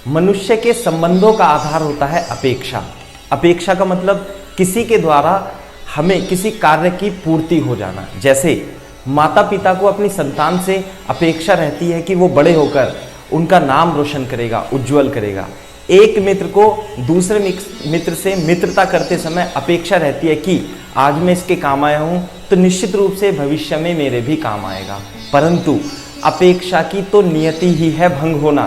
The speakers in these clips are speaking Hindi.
मनुष्य के संबंधों का आधार होता है अपेक्षा। अपेक्षा का मतलब किसी के द्वारा हमें किसी कार्य की पूर्ति हो जाना। जैसे माता पिता को अपनी संतान से अपेक्षा रहती है कि वो बड़े होकर उनका नाम रोशन करेगा, उज्जवल करेगा। एक मित्र को दूसरे मित्र से मित्रता करते समय अपेक्षा रहती है कि आज मैं इसके काम आया हूं तो निश्चित रूप से भविष्य में मेरे भी काम आएगा। परंतु अपेक्षा की तो नियति ही है भंग होना।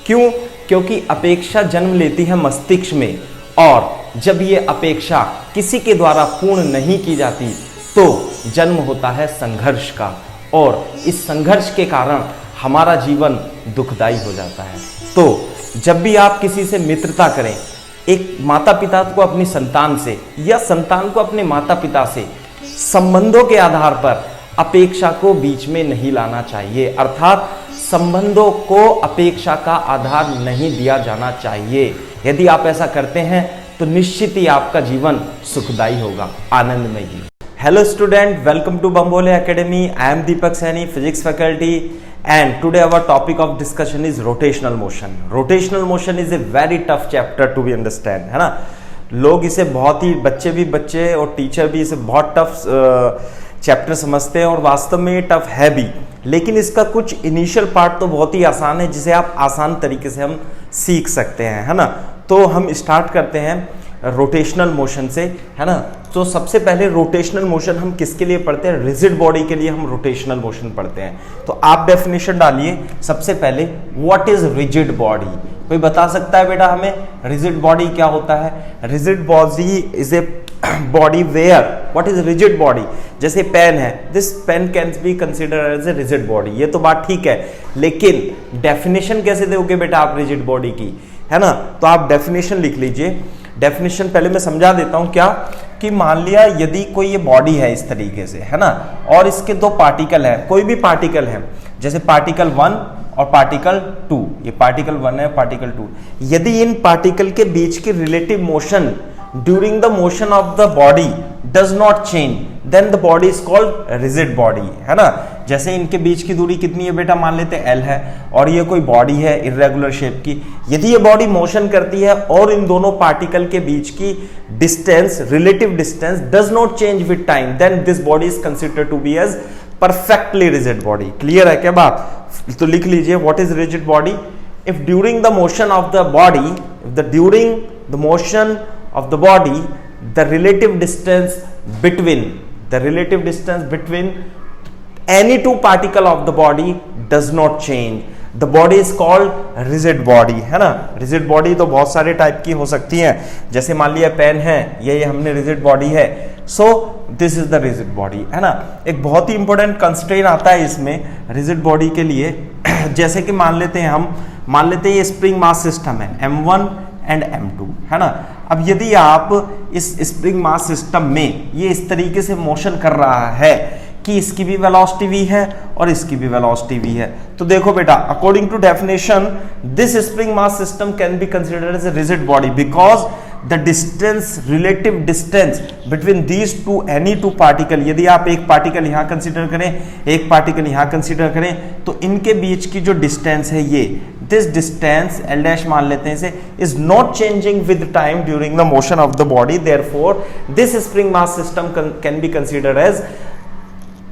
क्यों? क्योंकि अपेक्षा जन्म लेती है मस्तिष्क में, और जब ये अपेक्षा किसी के द्वारा पूर्ण नहीं की जाती तो जन्म होता है संघर्ष का, और इस संघर्ष के कारण हमारा जीवन दुखदायी हो जाता है। तो जब भी आप किसी से मित्रता करें, एक माता पिता को अपनी संतान से या संतान को अपने माता पिता से, संबंधों के आधार पर अपेक्षा को बीच में नहीं लाना चाहिए। अर्थात संबंधों को अपेक्षा का आधार नहीं दिया जाना चाहिए। यदि आप ऐसा करते हैं तो निश्चित ही आपका जीवन सुखदायी होगा, आनंदमय। Hello student, welcome to Bambole academy. I am Deepak Saini, physics faculty, and today our topic of discussion is rotational motion. Rotational motion is a very tough chapter to be understand, है ना। लोग इसे बहुत ही बच्चे और टीचर भी इसे बहुत टफ चैप्टर समझते हैं, और वास्तव में ये टफ है भी। लेकिन इसका कुछ इनिशियल पार्ट तो बहुत ही आसान है, जिसे आप आसान तरीके से हम सीख सकते हैं, है ना। तो हम स्टार्ट करते हैं रोटेशनल मोशन से, है ना। तो सबसे पहले रोटेशनल मोशन हम किसके लिए पढ़ते हैं? रिजिड बॉडी के लिए हम रोटेशनल मोशन पढ़ते हैं। तो आप डेफिनेशन डालिए सबसे पहले, व्हाट इज रिजिड बॉडी? कोई बता सकता है बेटा हमें रिजिड बॉडी क्या होता है? Rigid body is a body where, what is rigid body? जैसे पेन है, this pen can be consider as a rigid body. ये तो बात ठीक है, लेकिन डेफिनेशन कैसे दोगे बेटा आप रिजिड बॉडी की, है ना। तो आप डेफिनेशन लिख लीजिए। डेफिनेशन पहले मैं समझा देता हूं क्या, कि मान लिया यदि कोई ये बॉडी है इस तरीके से, है ना, और इसके दो पार्टिकल है, कोई भी पार्टिकल है, जैसे पार्टिकल 1 और पार्टिकल 2, ये पार्टिकल 1 है, पार्टिकल 2। यदि इन पार्टिकल के बीच की relative motion during the motion of the body does not change, then the body is called rigid body, है ना। जैसे इनके बीच की दूरी कितनी है बेटा? मान लेते हैं L है, और ये कोई बॉडी है इर्रेगुलर शेप की। यदि ये बॉडी मोशन करती है और इन दोनों पार्टिकल के बीच की distance, relative distance does not change with time, then this body is considered to be as perfectly rigid body. Clear है क्या बात? तो लिख लीजिए, what is rigid body? If during the motion of the body, during the motion of the body, the relative distance between any two particle of the body does not change, the body is called rigid body, है ना। rigid body तो बहुत सारे टाइप की हो सकती हैं, जैसे मान लिया पेन है, ये हमने rigid body है, so this is the rigid body, है ना। एक बहुत ही इंपॉर्टेंट कंस्ट्रेंट आता है इसमें rigid body के लिए, जैसे कि मान लेते हैं ये स्प्रिंग मास सिस्टम है M1 एंड M2, है ना। अब यदि आप इस स्प्रिंग मास सिस्टम में ये इस तरीके से मोशन कर रहा है कि इसकी भी वेलोसिटी v है और इसकी भी वेलोसिटी v है, तो देखो बेटा, according to definition this spring mass system can be considered as a rigid body because the distance, relative distance between these two any two particle, यदि आप एक पार्टिकल यहां कंसिडर करें, एक पार्टिकल यहां कंसिडर करें, तो इनके बीच की जो डिस्टेंस है ये, दिस डिस्टेंस L डैश मान लेते हैं इसे, is not changing with time during the motion of the body, therefore this spring mass system can be considered as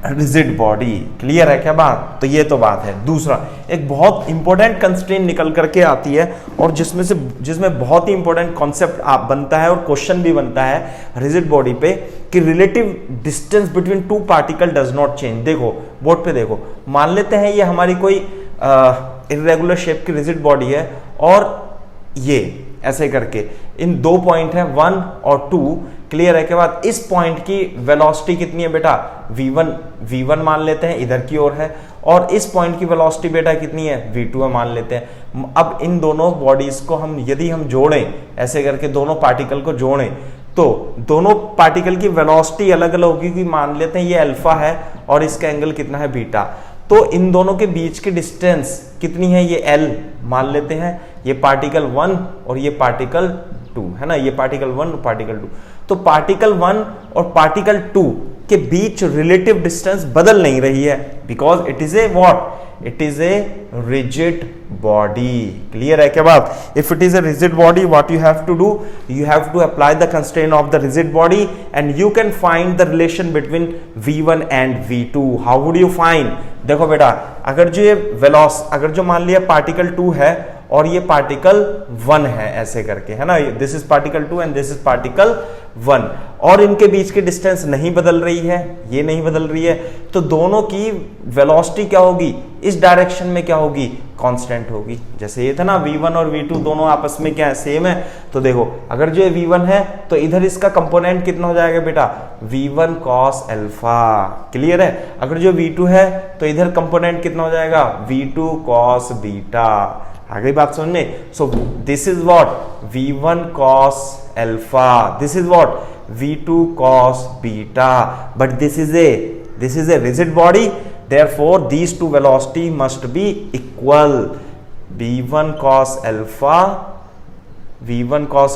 rigid body. Clear है क्या बात? तो ये तो बात है। दूसरा, एक बहुत इंपॉर्टेंट कंस्ट्रेंट निकल करके आती है, और जिसमें बहुत ही इंपॉर्टेंट कॉन्सेप्ट बनता है और क्वेश्चन भी बनता है रिजिड बॉडी पे, कि relative distance between two particle does not change. देखो बोर्ड पे देखो, मान लेते हैं ये हमारी कोई इर्रेगुलर शेप की रिजिड बॉडी है, और ये ऐसे करके इन दो पॉइंट है 1 और 2। क्लियर है क्या बात? इस पॉइंट की वेलोसिटी कितनी है बेटा? v1 मान लेते हैं, इधर की ओर है, और इस पॉइंट की वेलोसिटी बेटा कितनी है? v2 मान लेते हैं। अब इन दोनों बॉडीज को यदि हम जोड़ें, ऐसे करके दोनों पार्टिकल को जोड़ें, तो दोनों पार्टिकल की वेलोसिटी अलग अलग होगी, कि मान लेते हैं ये अल्फा है और इसका एंगल कितना है? बीटा। तो इन दोनों के बीच की डिस्टेंस कितनी है? ये L मान लेते हैं, ये पार्टिकल 1 और ये पार्टिकल 2, है ना। ये पार्टिकल 1 और पार्टिकल 2, तो पार्टिकल 1 और पार्टिकल 2 के बीच रिलेटिव डिस्टेंस बदल नहीं रही है, because it is a what, it is a rigid body. Clear है क्या बात? If it is a rigid body, what you have to do, you have to apply the constraint of the rigid body and you can find the relation between v1 and v2। How would you find? देखो बेटा, अगर जो ये अगर जो मान लिया पार्टिकल 2 है और ये पार्टिकल 1 है, ऐसे करके, है ना, this is particle 2 and this is particle 1, और इनके बीच की डिस्टेंस नहीं बदल रही है, ये नहीं बदल रही है, तो दोनों की वेलोसिटी क्या होगी, इस डायरेक्शन में क्या होगी, कांस्टेंट होगी। जैसे ये था ना v1 और v2 दोनों आपस में क्या है, सेम है। तो देखो, अगर जो ये v1 है तो इधर इसका कंपोनेंट कितना हो जाएगा बेटा, v1 cos अल्फा। क्लियर है? अगर जो v2 है तो इधर कंपोनेंट कितना हो जाएगा, v2 cos बीटा। आ गई बात समझ में? सो this is what, v1 cos alpha, this is what, v2 cos beta, but this is a rigid body, therefore these two velocity must be equal, v1 cos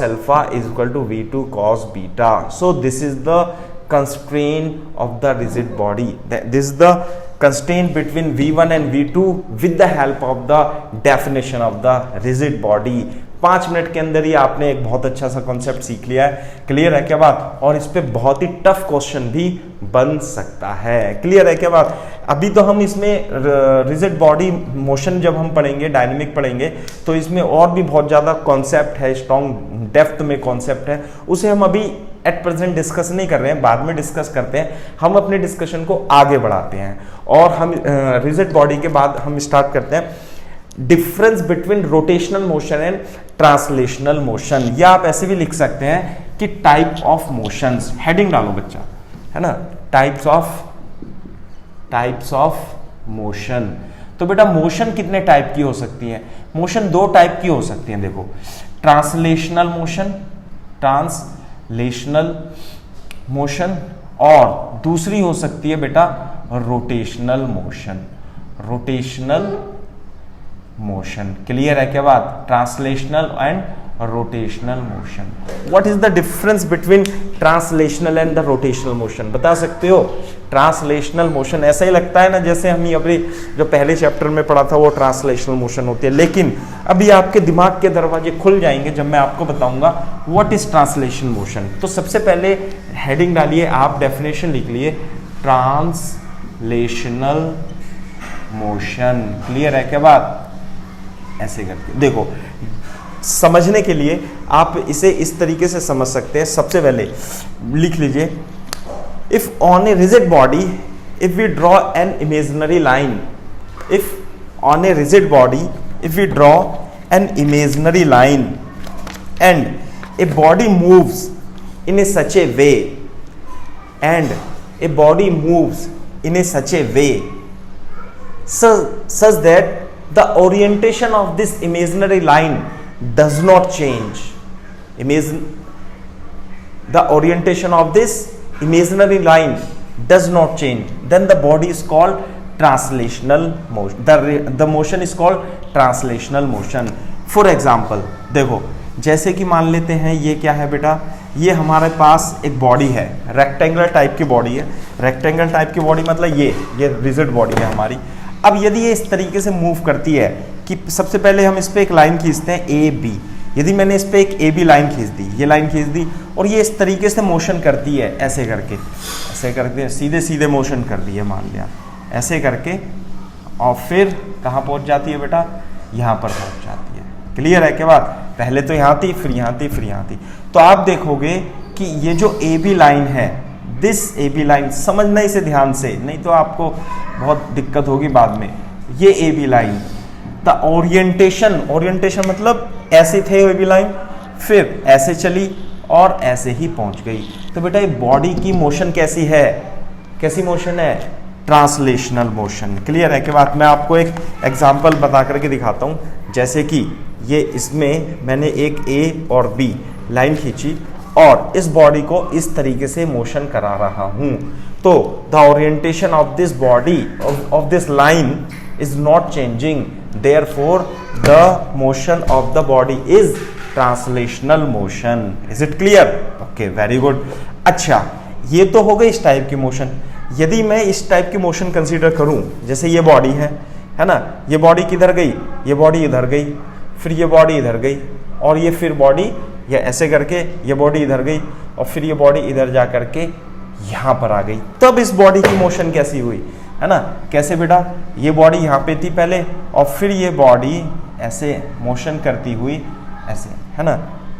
alpha is equal to v2 cos beta. So this is the constraint of the rigid body. This is the constraint between v1 and v2 with the help of the definition of the rigid body. 5 minute के अंदर ही आपने एक बहुत अच्छा सा कॉन्सेप्ट सीख लिया है। क्लियर है क्या बात? और इस पे बहुत ही टफ क्वेश्चन भी बन सकता है। क्लियर है क्या बात? अभी तो हम इसमें रिजिड बॉडी मोशन जब हम पढ़ेंगे, डायनेमिक पढ़ेंगे, तो इसमें और भी बहुत ज़्यादा कॉन्सेप्ट है, स्ट्रॉन्ग डेप्थ में कॉन्सेप्ट है, उसे हम अभी एट प्रेजेंट डिस्कस नहीं कर रहे हैं, बाद में डिस्कस करते हैं। हम अपने डिस्कशन को आगे बढ़ाते हैं और हम रिजिड बॉडी के बाद हम स्टार्ट करते हैं difference between rotational motion and translational motion, या आप ऐसे भी लिख सकते हैं कि टाइप ऑफ मोशंस। हेडिंग डालो बच्चा, है ना, टाइप्स ऑफ मोशन। तो बेटा मोशन कितने टाइप की हो सकती है? मोशन 2 टाइप की हो सकती है। देखो, ट्रांसलेशनल मोशन और दूसरी हो सकती है बेटा रोटेशनल मोशन। क्लियर है क्या बात? Translational and rotational motion. What is the difference between translational and the rotational motion? बता सकते हो? ट्रांसलेशनल मोशन ऐसा ही लगता है ना जैसे हम अभी जो पहले चैप्टर में पढ़ा था वो ट्रांसलेशनल मोशन होती है, लेकिन अभी आपके दिमाग के दरवाजे खुल जाएंगे जब मैं आपको बताऊंगा व्हाट इज ट्रांसलेशन मोशन। तो सबसे पहले हेडिंग डालिए, आप डेफिनेशन लिख लिए, ट्रांसलेशनल मोशन। क्लियर है क्या बात? ऐसे करके देखो, समझने के लिए आप इसे इस तरीके से समझ सकते हैं। सबसे पहले लिख लीजिए, if on a rigid body if we draw an imaginary line, if on a rigid body if we draw an imaginary line and a body moves in a such a way and a body moves in a such a way such that the orientation of this imaginary line does not change. The orientation of this imaginary line does not change. Then the body is called translational motion. The motion is called translational motion. For example, देखो, जैसे कि मान लेते हैं ये क्या है बेटा, ये हमारे पास एक बॉडी है, रेक्टेंगुलर टाइप की बॉडी है। रेक्टेंगुलर टाइप की बॉडी मतलब ये रिजिड बॉडी है हमारी। अब यदि ये इस तरीके से मूव करती है कि सबसे पहले हम इस पे एक लाइन खींचते हैं ए बी, यदि मैंने इस पे एक ए बी लाइन खींच दी, ये लाइन खींच दी, और ये इस तरीके से मोशन करती है, ऐसे करके सीधे सीधे मोशन कर दी है, मान लिया ऐसे करके, और फिर कहाँ पहुँच जाती है बेटा, यहाँ पर पहुँच जाती है। क्लियर है क्या बात? पहले तो यहाँ थी, फिर यहाँ थी, फिर यहाँ थी। तो आप देखोगे कि ये जो ए बी लाइन है, दिस ए बी लाइन, समझना इसे ध्यान से, नहीं तो आपको बहुत दिक्कत होगी बाद में। ये A B line, the orientation मतलब ऐसे थे ए बी लाइन, फिर ऐसे चली और ऐसे ही पहुंच गई। तो बेटा ये बॉडी की मोशन कैसी है? कैसी मोशन है? Translational motion. क्लियर है कि बात? मैं आपको एक एग्जांपल बता करके दिखाता हूं। जैसे कि ये इसमें मैंने एक ए और बी लाइन खींची और इस बॉडी को इस तरीके से मोशन करा रहा हूं, तो the orientation of this body of this line is not changing, therefore the motion of the body is translational motion. Is it clear? Okay, very good. अच्छा, ये तो हो गई इस टाइप की मोशन। यदि मैं इस टाइप की मोशन कंसीडर करूं, जैसे ये बॉडी है ना, ये बॉडी किधर गई, ये बॉडी इधर गई, फिर ये बॉडी इधर गई, और ये फिर बॉडी या ऐसे करके ये बॉडी इधर गई, और फिर ये बॉडी इधर जा करके यहाँ पर आ गई, तब इस बॉडी की मोशन कैसी हुई, है ना। कैसे बेटा, ये बॉडी यहाँ पे थी पहले, और फिर ये बॉडी ऐसे मोशन करती हुई ऐसे, है ना,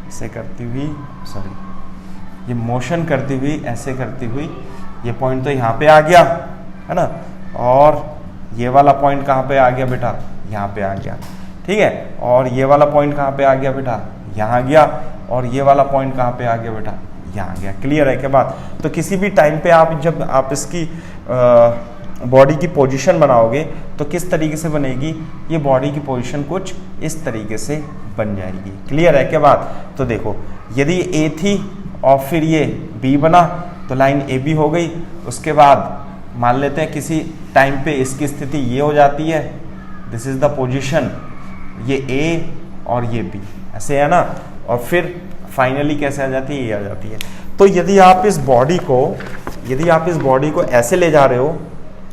ऐसे करती हुई, सॉरी, ये मोशन करती हुई ऐसे करती हुई, ये पॉइंट तो यहाँ पे आ गया, है ना, और ये वाला पॉइंट कहाँ पे आ गया बेटा, यहाँ पे आ गया, ठीक है, और ये वाला पॉइंट कहाँ पे आ गया बेटा, यहाँ गया, और ये वाला पॉइंट कहाँ पे आ गया बेटा, यहाँ गया। क्लियर है क्या बात। तो किसी भी टाइम पे आप जब आप इसकी बॉडी की पोजीशन बनाओगे तो किस तरीके से बनेगी, ये बॉडी की पोजीशन कुछ इस तरीके से बन जाएगी। क्लियर है क्या बात। तो देखो, यदि ए थी और फिर ये बी बना तो लाइन ए बी हो गई। उसके बाद मान लेते हैं किसी टाइम पे इसकी स्थिति ये हो जाती है, दिस इज द पोजीशन, ये ए और ये बी ऐसे है ना, और फिर फाइनली कैसे आ जाती है, ये आ जाती है। तो यदि आप इस बॉडी को ऐसे ले जा रहे हो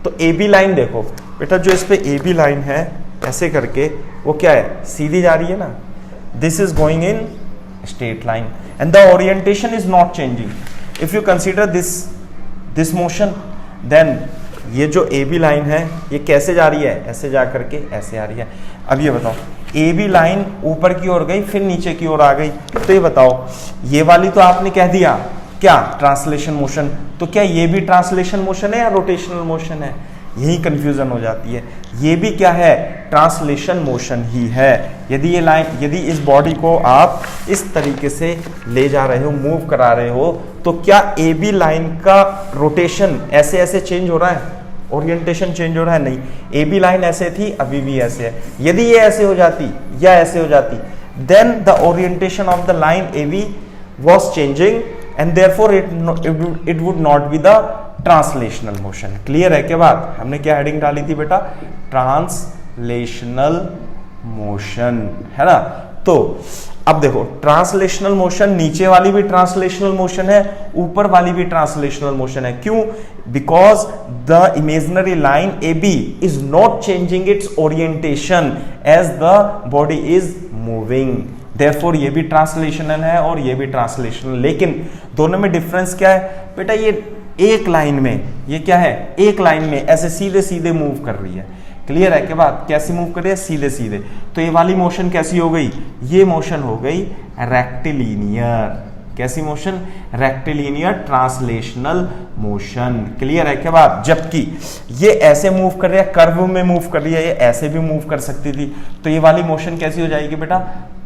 तो ए बी लाइन देखो बेटा, जो इस पे ए बी लाइन है ऐसे करके वो क्या है, सीधी जा रही है ना, this is going in straight line and the orientation is not changing. If you consider this motion, then ये जो ए बी लाइन है ये कैसे जा रही है, ऐसे जा करके ऐसे आ रही है। अब ये बताओ, ए बी लाइन ऊपर की ओर गई फिर नीचे की ओर आ गई, तो ये बताओ, ये वाली तो आपने कह दिया क्या, ट्रांसलेशन मोशन, तो क्या ये भी ट्रांसलेशन मोशन है या रोटेशनल मोशन है, यही कंफ्यूजन हो जाती है। ये भी क्या है, ट्रांसलेशन मोशन ही है। यदि इस बॉडी को आप इस तरीके से ले जा रहे हो, मूव करा रहे हो, तो क्या ए बी लाइन का रोटेशन ऐसे ऐसे चेंज हो रहा है, ओरिएंटेशन चेंज हो रहा है, नहीं। ए बी लाइन ऐसे थी, अभी भी ऐसे है। यदि ये ऐसे हो जाती या ऐसे हो जाती, then the orientation of the line A B was changing and therefore it would not be the translational motion. Clear है क्या बात। हमने क्या हेडिंग डाली थी बेटा, ट्रांसलेशनल मोशन, है ना। तो अब देखो, ट्रांसलेशनल मोशन, नीचे वाली भी ट्रांसलेशनल मोशन है, ऊपर वाली भी ट्रांसलेशनल मोशन है। क्यों? Because the imaginary line A B is not changing its orientation as the body is moving, therefore ये भी ट्रांसलेशनल है और ये भी ट्रांसलेशनल। लेकिन दोनों में डिफरेंस क्या है बेटा, ये एक लाइन में, ये क्या है, एक लाइन में ऐसे सीधे सीधे मूव कर रही है। क्लियर है क्या बात, कैसी मूव कर रही है, सीधे सीधे। तो ये वाली मोशन कैसी हो गई, ये मोशन हो गई रेक्टिलिनियर। कैसी motion, rectilinear translational motion. Clear है क्या बात। जबकि ये ऐसे मूव कर रही है, कर्व में मूव कर रही है, ये ऐसे भी मूव कर सकती थी, तो ये वाली मोशन कैसी हो जाएगी बेटा,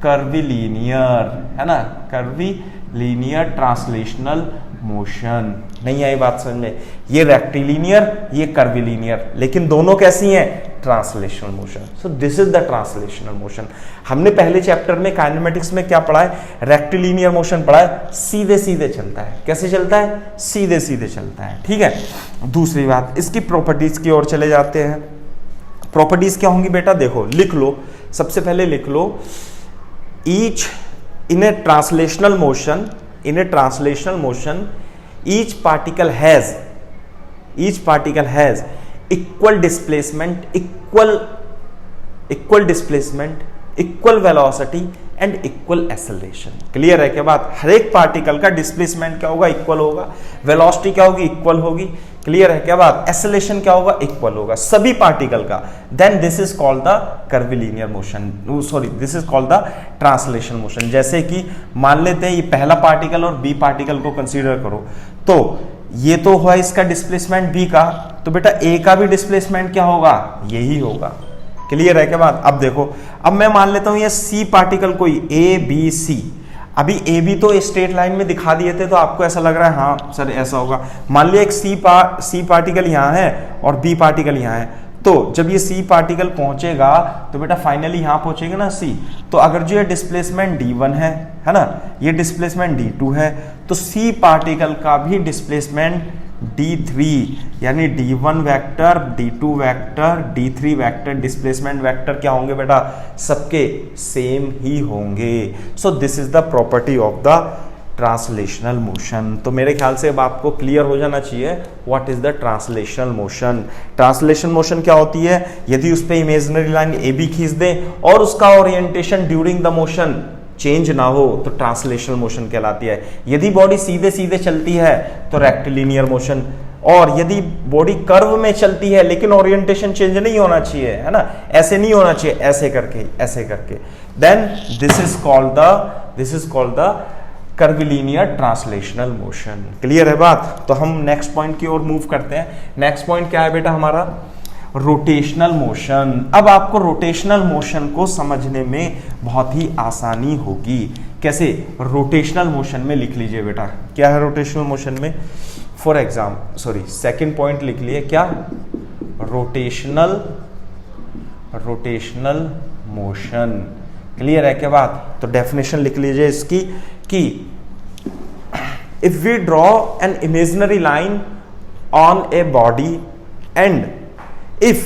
कर्विलिनियर, है ना, कर्विलिनियर ट्रांसलेशनल मोशन। नहीं आई बात समझ में, ये रेक्टिलिनियर, ये कर्विलिनियर, लेकिन दोनों कैसी हैं, translational motion. So this is the translational motion. हमने पहले चैप्टर में काइनेमेटिक्स में क्या पढ़ा है, रेक्टिलिनियर मोशन पढ़ा है, सीधे सीधे चलता है। कैसे चलता है, सीधे सीधे चलता है। ठीक है, दूसरी बात, इसकी प्रॉपर्टीज की ओर चले जाते हैं। प्रॉपर्टीज क्या होंगी बेटा, देखो लिख लो, सबसे पहले लिख लो, each in a translational motion, in a translational motion each particle has equal displacement, equal displacement, equal velocity and equal acceleration। Clear है क्या बात। हर एक पार्टिकल का डिस्प्लेसमेंट क्या होगा, इक्वल होगा, वेलोसिटी क्या होगी, इक्वल होगी। क्लियर है क्या बात। एक्सेलरेशन क्या होगा, इक्वल होगा सभी पार्टिकल का। Then this is called the curvilinear motion, sorry this is called the translation motion. जैसे कि मान लेते हैं ये पहला पार्टिकल और बी पार्टिकल को कंसीडर करो, तो ये तो हुआ इसका डिस्प्लेसमेंट बी का, तो बेटा ए का भी डिस्प्लेसमेंट क्या होगा, यही होगा। क्लियर है क्या बात। अब देखो, अब मैं मान लेता हूं ये सी पार्टिकल कोई ए बी सी, अभी ए बी तो स्ट्रेट लाइन में दिखा दिए थे, तो आपको ऐसा लग रहा है हाँ सर ऐसा होगा। मान लिया एक सी पार्टिकल यहाँ है और बी पार्टिकल यहाँ है, तो जब ये सी पार्टिकल पहुंचेगा तो बेटा फाइनली यहाँ पहुंचेगा ना सी, तो अगर जो ये डिस्प्लेसमेंट d1 है ना, ये डिस्प्लेसमेंट d2 है, तो सी पार्टिकल का भी डिस्प्लेसमेंट d3 यानी d1 vector, d2 vector, d3 vector, displacement vector क्या होंगे बेटा, सबके सेम ही होंगे। सो this is the property of the translational motion. तो मेरे ख्याल से अब आपको क्लियर हो जाना चाहिए what is the translational motion. Translation motion क्या होती है? यदि उस पे इमेजिनरी लाइन ए बी खींच दें और उसका orientation during the motion change ना हो तो ट्रांसलेशनल मोशन कहलाती है। यदि बॉडी सीधे सीधे चलती है तो रेक्टिलिनियर मोशन, और यदि बॉडी कर्व में चलती है लेकिन ओरिएंटेशन चेंज नहीं होना चाहिए, है ना, ऐसे नहीं होना चाहिए, ऐसे करके, then this is called the curvilinear translational motion. Clear है बात? तो हम नेक्स्ट पॉइंट की ओर मूव करते हैं। नेक्स्ट पॉइंट क्या है बेटा हमारा? Rotational motion. अब आपको रोटेशनल मोशन को समझने में बहुत ही आसानी होगी। कैसे? रोटेशनल मोशन में लिख लीजिए बेटा, क्या है रोटेशनल मोशन में? फॉर सेकंड पॉइंट लिख लिए, क्या? Rotational motion. क्लियर है क्या बात? तो डेफिनेशन लिख लीजिए इसकी कि if we draw an imaginary line on a body and if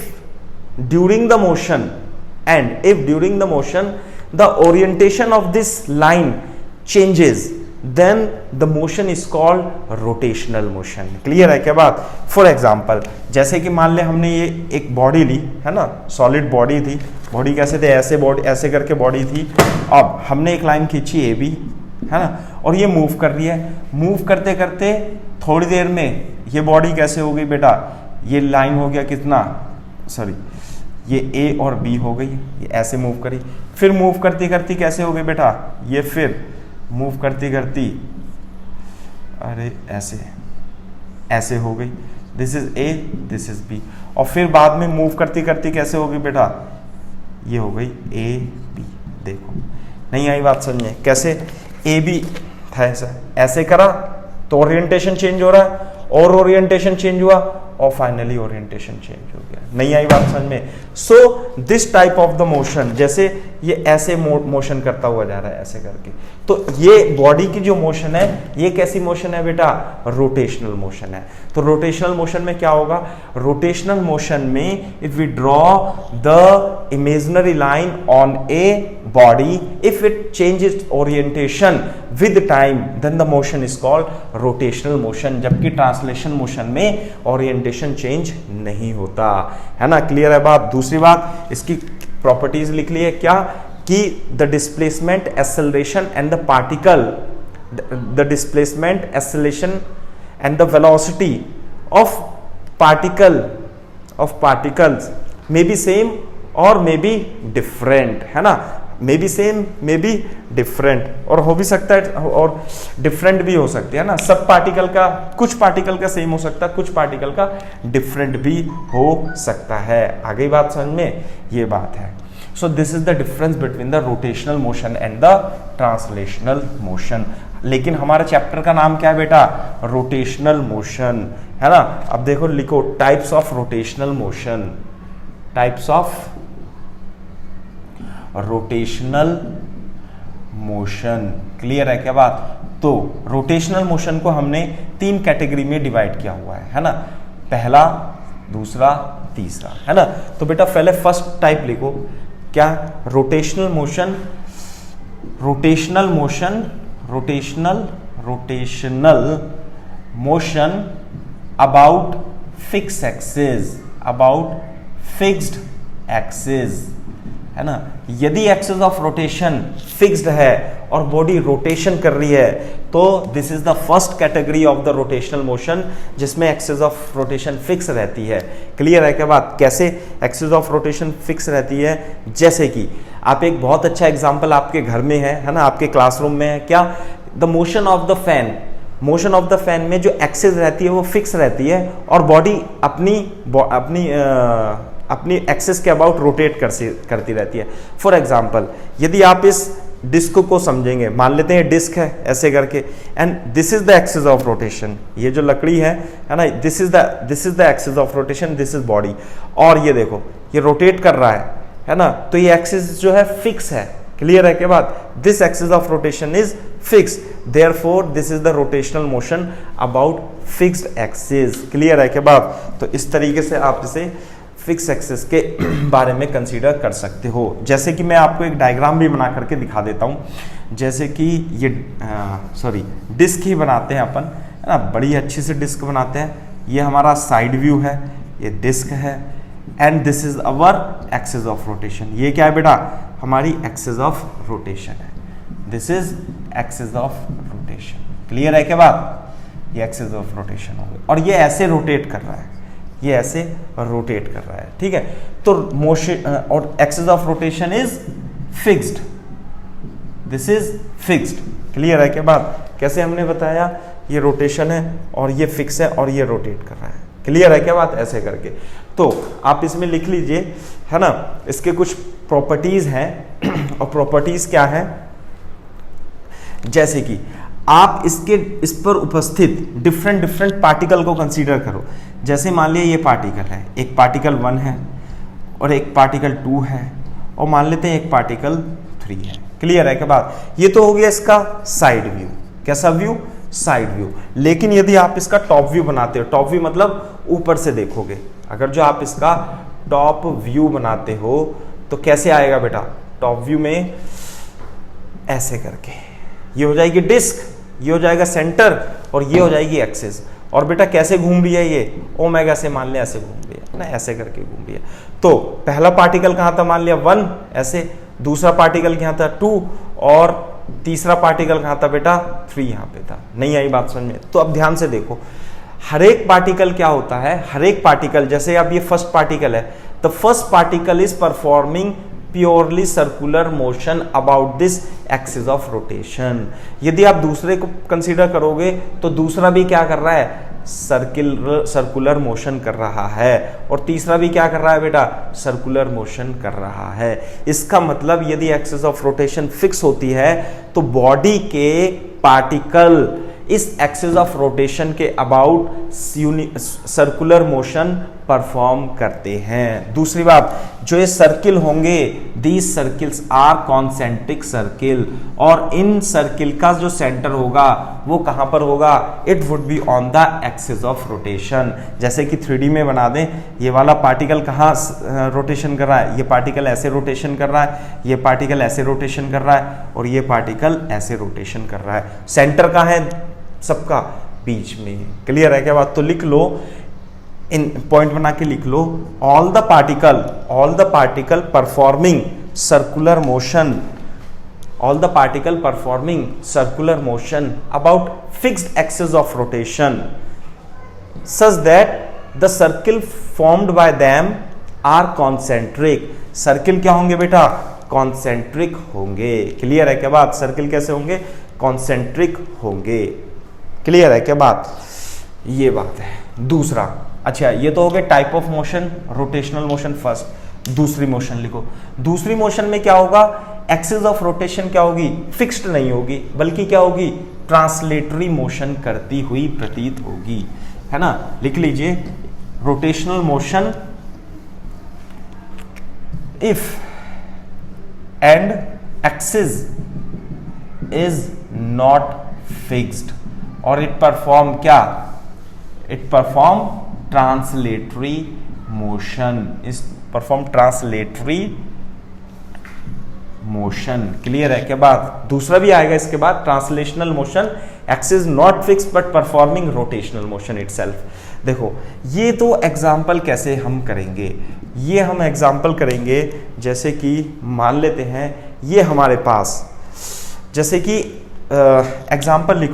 during the motion the orientation of this line changes, then the motion is called rotational motion। Clear है क्या बात? फॉर एग्जाम्पल, जैसे कि मान ले हमने ये एक बॉडी ली, है ना, सॉलिड बॉडी थी। बॉडी कैसे थे? ऐसे करके बॉडी थी। अब हमने एक लाइन खींची ए बी, है ना, और ये मूव कर रही है। मूव करते करते थोड़ी देर में ये बॉडी कैसे हो गई बेटा? ये लाइन हो गया कितना, ये ए और बी हो गई, ये ऐसे मूव करी। फिर मूव करती करती कैसे हो गई बेटा? ये फिर मूव करती करती अरे ऐसे हो गई। This is A, this is B. और फिर बाद में मूव करती करती कैसे हो गई बेटा? ये हो गई ए बी। देखो, नहीं आई बात समझ में? कैसे? ए बी था ऐसे करा तो ओरिएंटेशन चेंज हो रहा है, और ओरिएंटेशन चेंज हुआ, और फाइनली ओरिएंटेशन चेंज हो गया। नहीं आई बात समझ में? सो this type of the motion, जैसे ये ऐसे मोशन करता हुआ जा रहा है ऐसे करके, तो ये बॉडी की जो मोशन है ये कैसी मोशन है बेटा? रोटेशनल मोशन है। तो रोटेशनल मोशन में क्या होगा? रोटेशनल मोशन में if we draw the imaginary line on a body, if it changes orientation with time, then the motion is called rotational motion। जबकि ट्रांसलेशन मोशन में ओरिएंटेशन चेंज नहीं होता, है ना। क्लियर है बात? दूसरी बात, इसकी प्रॉपर्टीज लिख लिए, क्या? कि the displacement, acceleration and the particle, the displacement, acceleration and the velocity of particles may be same और मे बी डिफरेंट, है ना। May be same, may be different, और हो भी सकता है और डिफरेंट भी हो सकती है ना। सब पार्टिकल का, कुछ पार्टिकल का सेम हो सकता है, कुछ पार्टिकल का डिफरेंट भी हो सकता है। आगे बात समझ में? ये बात है। So this is the difference between the rotational motion and the translational motion. लेकिन हमारे चैप्टर का नाम क्या है बेटा? रोटेशनल मोशन, है ना। अब देखो, लिखो types of rotational motion, types of rotational motion. Clear है क्या बात? तो रोटेशनल मोशन को हमने 3 कैटेगरी में डिवाइड किया हुआ है ना। पहला, दूसरा, तीसरा, है ना। तो बेटा पहले फर्स्ट टाइप लिखो, क्या? Rotational motion about fixed axis, है ना। यदि एक्सिस ऑफ रोटेशन फिक्स्ड है और बॉडी रोटेशन कर रही है तो this is the first category of the rotational motion, जिसमें एक्सिस ऑफ रोटेशन फिक्स रहती है। क्लियर है क्या बात? कैसे एक्सिस ऑफ रोटेशन फिक्स रहती है? जैसे कि आप, एक बहुत अच्छा एग्जांपल आपके घर में है ना, आपके क्लासरूम में है, क्या? The motion of the fan में जो एक्सिस रहती है वो फिक्स रहती है और बॉडी अपनी एक्सिस के अबाउट रोटेट करती रहती है। फॉर एग्जाम्पल, यदि आप इस डिस्क को समझेंगे, मान लेते हैं डिस्क है ऐसे करके, and this is the axis of rotation, ये जो लकड़ी है ना, this is the axis of rotation, this is body, और ये देखो ये रोटेट कर रहा है ना, तो ये एक्सिस जो है फिक्स है। क्लियर है क्या बात? This axis of rotation is fix, therefore this is the rotational motion about fixed axis. Clear है क्या बात? तो इस तरीके से आप इसे फिक्स एक्सिस के बारे में कंसीडर कर सकते हो। जैसे कि मैं आपको एक डायग्राम भी बना करके दिखा देता हूं। जैसे कि ये डिस्क ही बनाते हैं अपन, है ना, बड़ी अच्छी से डिस्क बनाते हैं। ये हमारा साइड व्यू है, ये डिस्क है, and this is our axis of rotation. ये क्या है बेटा, हमारी एक्सिस ऑफ रोटेशन है, this is axis of rotation. Clear है क्या बात, ये एक्सिस ऑफ रोटेशन हो गई, और ये ऐसे रोटेट कर रहा है, ये ऐसे रोटेट कर रहा है, ठीक है। तो मोशन और axis of rotation is fixed, this is fixed. Clear है क्या बात, कैसे हमने बताया, ये रोटेशन है और ये फिक्स है और ये रोटेट कर रहा है। क्लियर है क्या बात, ऐसे करके। तो आप इसमें लिख लीजिए, है ना, इसके कुछ प्रॉपर्टीज हैं और प्रॉपर्टीज क्या है, जैसे कि आप इस पर उपस्थित डिफरेंट पार्टिकल को कंसीडर करो। जैसे मान लिया ये पार्टिकल है, एक पार्टिकल 1 है और एक पार्टिकल 2 है, और मान लेते हैं एक पार्टिकल 3 है। क्लियर है क्या बात, ये तो हो गया इसका साइड व्यू। कैसा व्यू, साइड व्यू। लेकिन यदि आप इसका टॉप व्यू बनाते हो, टॉप व्यू मतलब ऊपर से देखोगे, अगर जो आप इसका टॉप व्यू बनाते हो तो कैसे आएगा बेटा, टॉप व्यू में ऐसे करके, ये हो जाएगी डिस्क, ये हो जाएगा सेंटर, और ये हो जाएगी एक्सिस। और बेटा कैसे घूम रही है, ये ओमेगा से मान लिया ऐसे घूम रही है ना, ऐसे करके घूम रही है। तो पहला पार्टिकल कहां था, मान लिया 1 ऐसे, दूसरा पार्टिकल कहां था 2, और तीसरा पार्टिकल कहां था बेटा 3 यहां पे था। नहीं आई बात समझ में, तो अब ध्यान से देखो, हर एक पार्टिकल क्या होता है, हर एक पार्टिकल, जैसे अब ये फर्स्ट पार्टिकल है, the first particle is performing purely circular motion about this axis of rotation. यदि आप दूसरे को कंसीडर करोगे तो दूसरा भी क्या कर रहा है, सर्कुलर मोशन कर रहा है, और तीसरा भी क्या कर रहा है बेटा, सर्कुलर मोशन कर रहा है। इसका मतलब यदि एक्सिस ऑफ रोटेशन फिक्स होती है तो बॉडी के पार्टिकल इस एक्सिस ऑफ रोटेशन के अबाउट सर्कुलर मोशन परफॉर्म करते हैं। दूसरी बात, जो ये सर्किल होंगे, these circles are concentric circle, और इन सर्किल का जो सेंटर होगा वो कहां पर होगा, it would be on the axis of rotation. जैसे कि 3D में बना दें, ये वाला पार्टिकल कहां रोटेशन कर रहा है, ये पार्टिकल ऐसे रोटेशन कर रहा है, ये पार्टिकल ऐसे रोटेशन कर रहा है, और ये पार्टिकल ऐसे रोटेशन कर रहा है। सेंटर कहां है सबका, बीच में। क्लियर है क्या बात, तो लिख लो, इन पॉइंट बना के लिख लो, all the particle performing circular motion, all the particle performing circular motion about fixed axis of rotation such that the circle formed by them are concentric। Circle क्या होंगे बेटा, कॉन्सेंट्रिक होंगे। क्लियर है क्या बात, सर्किल कैसे होंगे, कॉन्सेंट्रिक होंगे। क्लियर है क्या बात, ये बात है। दूसरा, अच्छा ये तो हो गया type of motion, rotational motion first. दूसरी मोशन लिखो, दूसरी मोशन में क्या होगा, एक्सिस ऑफ रोटेशन क्या होगी, फिक्स्ड नहीं होगी, बल्कि क्या होगी, ट्रांसलेटरी मोशन करती हुई प्रतीत होगी, है ना। लिख लीजिए, rotational motion if and axis is not fixed, और इट परफॉर्म क्या, इट परफॉर्म ट्रांसलेटरी मोशन, इस परफॉर्म ट्रांसलेटरी मोशन। क्लियर है क्या बात। दूसरा भी आएगा इसके बाद, translational motion, axis not fix but performing rotational motion itself. देखो ये तो एग्जाम्पल कैसे हम करेंगे, ये हम एग्जाम्पल करेंगे जैसे कि मान लेते हैं ये हमारे पास, जैसे कि एग्जाम्पल लिख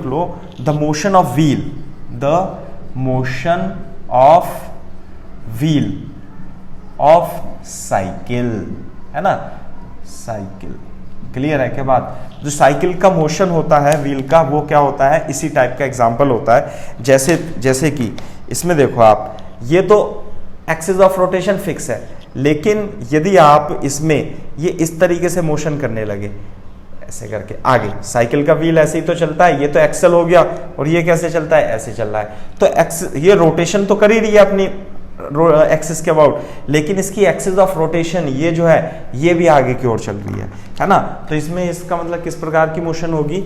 लो, the motion of wheel, the motion of wheel of cycle, है ना, साइकिल। क्लियर है क्या बात, जो साइकिल का मोशन होता है व्हील का, वो क्या होता है, इसी टाइप का एग्जांपल होता है। जैसे कि इसमें देखो आप, ये तो एक्सिस ऑफ रोटेशन फिक्स है, लेकिन यदि आप इसमें ये इस तरीके से मोशन करने लगे, ऐसे करके आगे, साइकिल का व्हील ऐसे ही तो चलता है, ये तो एक्सल हो गया, और ये कैसे चलता है, ऐसे चल रहा है, तो ये रोटेशन तो कर ही रही है अपनी एक्सिस के अबाउट, लेकिन इसकी एक्सिस ऑफ रोटेशन ये जो है ये भी आगे की ओर चल रही है ना। तो इसमें इसका मतलब किस प्रकार की मोशन होगी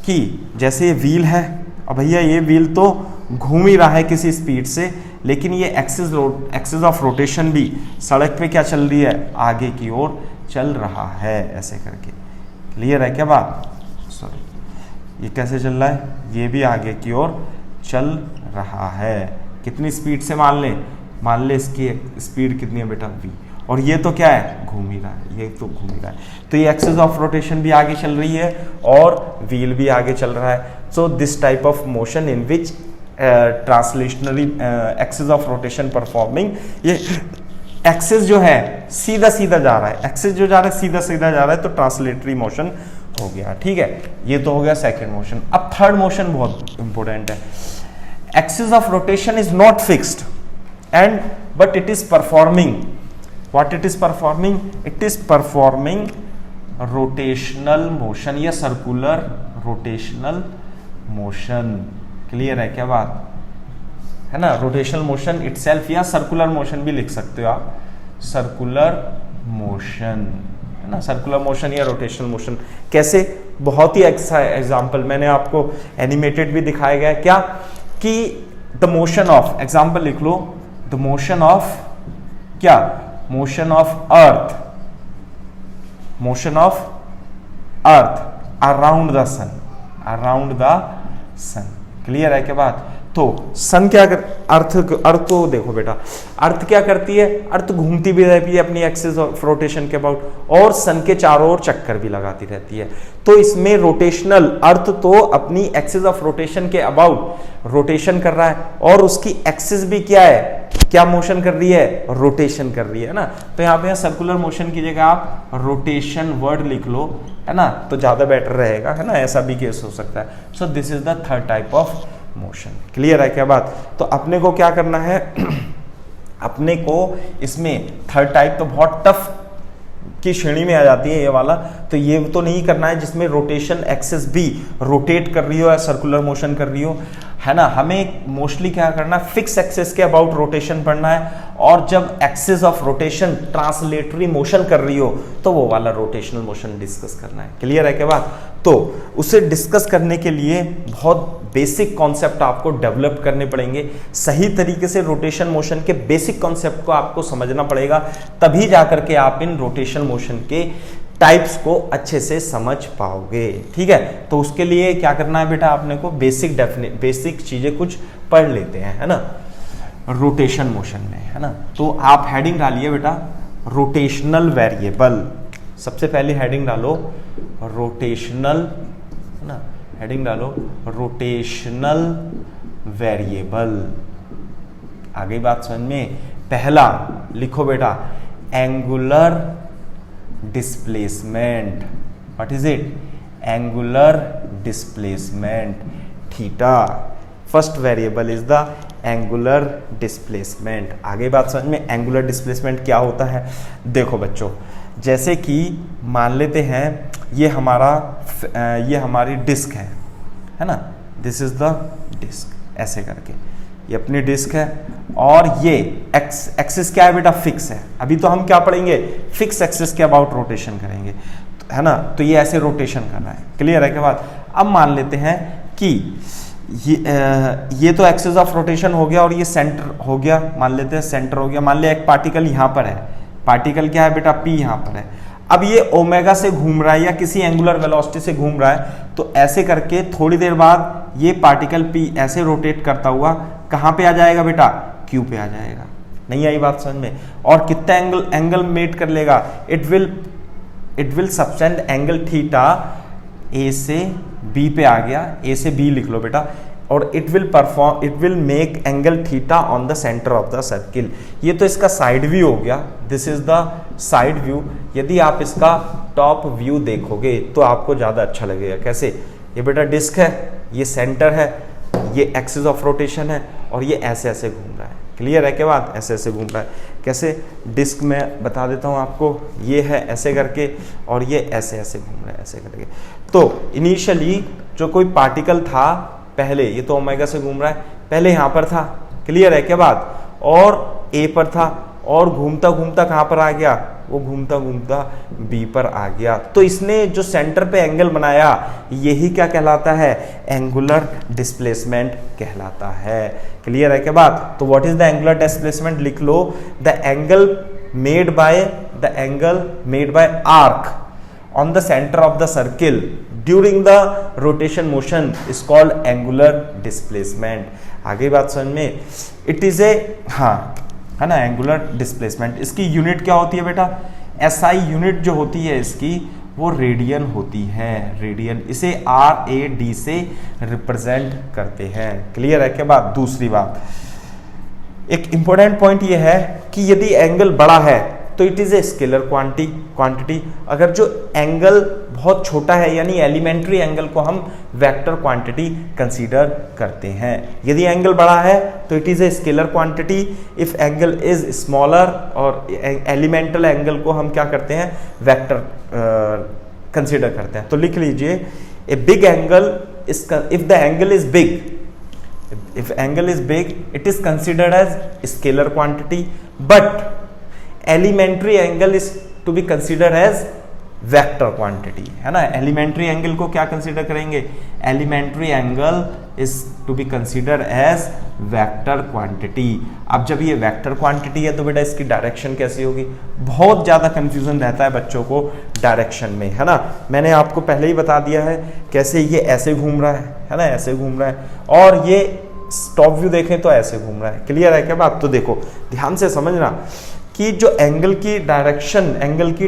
कि जैसे ये व्हील है, अब भैया ये व्हील तो घूम ही रहा है किसी स्पीड से, लेकिन ये एक्सिस ऑफ रोटेशन भी सड़क पे क्या चल रही है, आगे की ओर चल रहा है, ऐसे करके। क्लियर है क्या बात? सॉरी, ये कैसे चल रहा है, ये भी आगे की ओर चल रहा है। कितनी स्पीड से मान ले इसकी स्पीड कितनी है बेटा v, और ये तो क्या है, घूम ही रहा है, ये तो घूम ही रहा है, तो ये एक्सिस ऑफ रोटेशन भी आगे चल रही है और व्हील भी आगे चल रहा है। So this type of motion in which translationary axis of rotation performing, ये एक्सिस जो है सीधा सीधा जा रहा है, एक्सिस जो जा रहा है सीधा सीधा जा रहा है, तो ट्रांसलेटरी मोशन हो गया। ठीक है, ये तो हो गया सेकेंड मोशन। अब थर्ड मोशन बहुत इंपॉर्टेंट है। Axis of rotation is not fixed and but it is performing, what it is performing, it is performing rotational motion या सर्कुलर रोटेशनल मोशन। क्लियर है क्या बात, है ना? रोटेशनल मोशन इटसेल्फ या सर्कुलर मोशन भी लिख सकते हो आप, सर्कुलर मोशन, है ना? सर्कुलर मोशन या रोटेशनल मोशन कैसे, बहुत ही अच्छा एग्जांपल मैंने आपको एनिमेटेड भी दिखाया गया है। क्या कि द मोशन ऑफ, एग्जांपल लिख लो, द मोशन ऑफ क्या, motion of earth, motion of earth around the sun, around the sun. Clear है क्या बात? तो सन क्या कर, अर्थ को देखो बेटा, अर्थ क्या करती है, अर्थ घूमती भी रहती है अपनी एक्सिस ऑफ रोटेशन के अबाउट, और सन के चारों ओर चक्कर भी लगाती रहती है। तो इसमें रोटेशनल, अर्थ तो अपनी एक्सिस ऑफ रोटेशन के अबाउट रोटेशन कर रहा है, और उसकी एक्सिस भी क्या है, क्या मोशन कर रही है, रोटेशन कर रही है ना। तो यहाँ पे सर्कुलर मोशन की जगह आप रोटेशन वर्ड लिख लो, है ना, तो ज्यादा बेटर रहेगा, है ना, ऐसा भी केस हो सकता है। So this is the third type of motion. Clear है क्या बात? तो अपने को क्या करना है अपने को इसमें थर्ड टाइप तो बहुत टफ की श्रेणी में आ जाती है ये वाला, तो ये तो नहीं करना है जिसमें रोटेशन एक्सिस भी रोटेट कर रही हो या सर्कुलर मोशन कर रही हो, है ना। हमें मोस्टली क्या करना है, फिक्स एक्सिस के अबाउट रोटेशन पढ़ना है, और जब axis of rotation translatory motion कर रही हो तो वो वाला रोटेशनल मोशन डिस्कस करना है। क्लियर है क्या बात? तो उसे डिस्कस करने के लिए बहुत बेसिक कॉन्सेप्ट आपको डेवलप करने पड़ेंगे, सही तरीके से रोटेशन मोशन के बेसिक कॉन्सेप्ट को आपको समझना पड़ेगा, तभी जाकर के आप इन रोटेशन मोशन के टाइप्स को अच्छे से समझ पाओगे। ठीक है, तो उसके लिए क्या करना है बेटा, आपने को बेसिक चीजें कुछ पढ़ लेते हैं, है ना, रोटेशन मोशन में, है ना। तो आप हेडिंग डालिए बेटा, रोटेशनल वेरिएबल। सबसे पहले हेडिंग डालो रोटेशनल, है ना, हेडिंग डालो रोटेशनल वेरिएबल। आ गई बात समझ में? पहला लिखो बेटा angular displacement. What is it? Angular displacement theta. First variable is the angular displacement. आगे बात समझ में? एंगुलर डिस्प्लेसमेंट क्या होता है? देखो बच्चों, जैसे कि मान लेते हैं ये हमारी डिस्क है ना, दिस इज द डिस्क, ऐसे करके ये अपनी डिस्क है, और ये एक्सिस क्या है बेटा, फिक्स है। अभी तो हम क्या पढ़ेंगे, फिक्स एक्सिस के अबाउट रोटेशन करेंगे, है ना, तो ये ऐसे रोटेशन कर रहा है। क्लियर है क्या बात? अब मान लेते हैं कि ये तो एक्सिस ऑफ रोटेशन हो गया, और ये सेंटर हो गया, मान लेते हैं सेंटर हो गया। मान लिया एक पार्टिकल यहाँ पर है, पार्टिकल क्या है बेटा, P यहाँ पर है। अब ये ओमेगा से घूम रहा है या किसी एंगुलर वेलोसिटी से घूम रहा है, तो ऐसे करके थोड़ी देर बाद ये पार्टिकल P ऐसे रोटेट करता हुआ कहाँ पे आ जाएगा बेटा, Q पे आ जाएगा। नहीं आई बात समझ में? और कितना एंगल मेट कर लेगा, it will subtend angle theta, A से B पे आ गया, A से B लिख लो बेटा, और it will make angle theta on the centre of the circle. ये तो इसका साइड व्यू हो गया, this is the side view. यदि आप इसका टॉप व्यू देखोगे तो आपको ज्यादा अच्छा लगेगा। कैसे? ये बेटा डिस्क है, ये सेंटर है, ये एक्सिस ऑफ रोटेशन है, और ये ऐसे ऐसे घूम रहा है। क्लियर है क्या बात? ऐसे ऐसे घूम रहा है। कैसे? डिस्क में बता देता हूँ आपको, ये है ऐसे करके, और ये ऐसे ऐसे घूम रहा है ऐसे करके। तो इनिशियली जो कोई पार्टिकल था पहले, ये तो ओमेगा से घूम रहा है, पहले यहाँ पर था। क्लियर है क्या बात? और A पर था, और घूमता घूमता कहाँ पर आ गया, वो घूमता घूमता B पर आ गया। तो इसने जो सेंटर पे एंगल बनाया, यही क्या कहलाता है, एंगुलर डिस्प्लेसमेंट कहलाता है। क्लियर है क्या बात? तो what is the angular displacement? लिख लो the angle made by arc on the centre of the circle during the rotation motion is called angular displacement. आगे बात समझ में, इट इज ए, हाँ है ना, एंगुलर डिस्प्लेसमेंट। इसकी यूनिट क्या होती है बेटा? एसआई यूनिट जो होती है इसकी वो रेडियन होती है, रेडियन। इसे RAD से रिप्रेजेंट करते हैं। क्लियर है क्या बात? दूसरी बात, एक इंपॉर्टेंट पॉइंट ये है कि यदि एंगल बड़ा है तो it is a scalar quantity. अगर जो एंगल बहुत छोटा है यानी एलिमेंट्री एंगल को हम वेक्टर क्वांटिटी कंसीडर करते हैं। यदि एंगल बड़ा है तो it is a scalar quantity. If angle is smaller और एलिमेंटल एंगल को हम क्या करते हैं? वेक्टर कंसीडर करते हैं। तो लिख लीजिए, a big angle is, if the angle is big, if angle is big it is considered as scalar quantity, but elementary angle is to be considered as vector quantity, है ना। elementary angle को क्या consider करेंगे? elementary angle is to be considered as vector quantity। अब जब ये vector quantity है तो बेटा इसकी डायरेक्शन कैसी होगी? बहुत ज्यादा कंफ्यूजन रहता है बच्चों को डायरेक्शन में, है ना। मैंने आपको पहले ही बता दिया है कैसे ये ऐसे घूम रहा है ना, ऐसे घूम रहा है, और ये टॉप व्यू देखें तो ऐसे घूम रहा है। क्लियर है क्या बात? तो देखो ध्यान से समझना कि जो एंगल की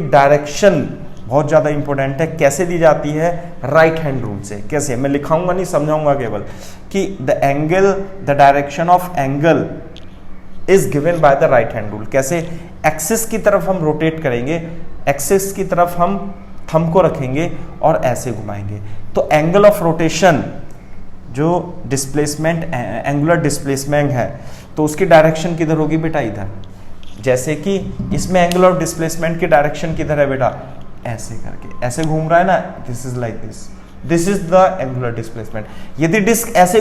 डायरेक्शन बहुत ज्यादा इंपॉर्टेंट है। कैसे दी जाती है? राइट हैंड रूल से। कैसे? मैं लिखाऊंगा नहीं, समझाऊंगा केवल कि the direction of angle is given by the right hand rule. कैसे? एक्सिस की तरफ हम रोटेट करेंगे, एक्सिस की तरफ हम थंब को रखेंगे और ऐसे घुमाएंगे। तो एंगल ऑफ रोटेशन जो डिस्प्लेसमेंट, एंगुलर डिस्प्लेसमेंट है, तो उसकी डायरेक्शन किधर होगी बेटा? इधर। जैसे कि इसमें एंगल ऑफ डिस्प्लेसमेंट की डायरेक्शन किधर है बेटा? ऐसे करके, ऐसे घूम रहा है ना, this is like this is the angular displacement. यदि डिस्क ऐसे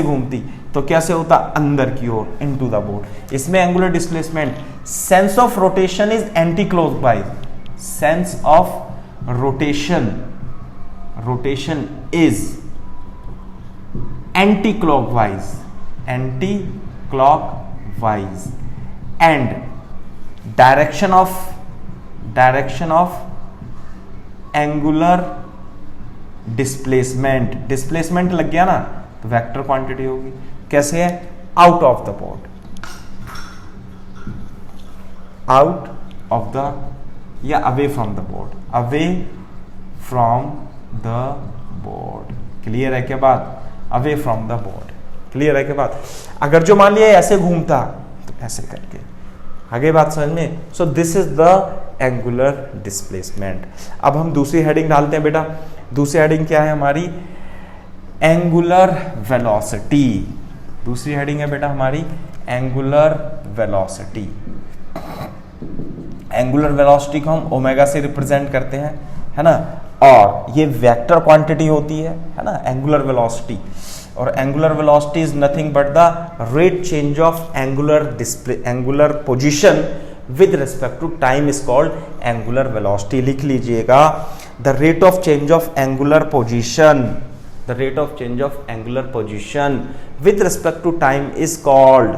घूमती तो कैसे होता? अंदर की ओर, इनटू द बोर्ड। इसमें angular displacement, sense of rotation is anti clockwise. Sense of rotation is anti-clockwise and direction of angular displacement लग गया ना, तो वेक्टर क्वांटिटी होगी। कैसे है? Out of the board, out of the या away from the board, away from the board. Clear है क्या बात? Away from the board. Clear है क्या बात? अगर जो मान लिया ऐसे घूमता तो ऐसे करके, आगे बात समझ में। सो this is the angular displacement. अब हम दूसरी हेडिंग डालते हैं बेटा। दूसरी हेडिंग क्या है हमारी? Angular velocity. दूसरी हेडिंग है बेटा हमारी एंगुलर वेलोसिटी। एंगुलर वेलोसिटी को हम ओमेगा से रिप्रेजेंट करते हैं, है ना, और ये वेक्टर क्वांटिटी होती है ना, एंगुलर वेलोसिटी। और angular velocity is nothing but the rate change of angular position with respect to time is called angular velocity. लिख लीजिएगा, the rate of change of angular position, the rate of change of angular position with respect to time is called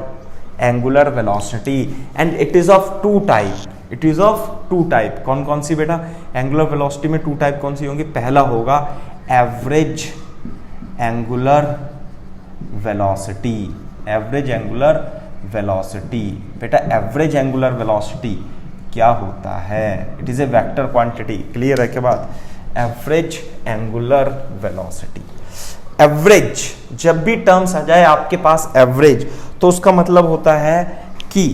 angular velocity and it is of two type. It is of two type. कौन कौन सी बेटा? एंगुलर वेलोसिटी में टू टाइप कौन सी होंगी? पहला होगा average angular velocity. Average angular velocity बेटा, एवरेज एंगुलर वेलोसिटी क्या होता है? It is A vector quantity. Clear है क्या बात? Average angular velocity. एवरेज, जब भी टर्म्स आ जाए आपके पास एवरेज, तो उसका मतलब होता है कि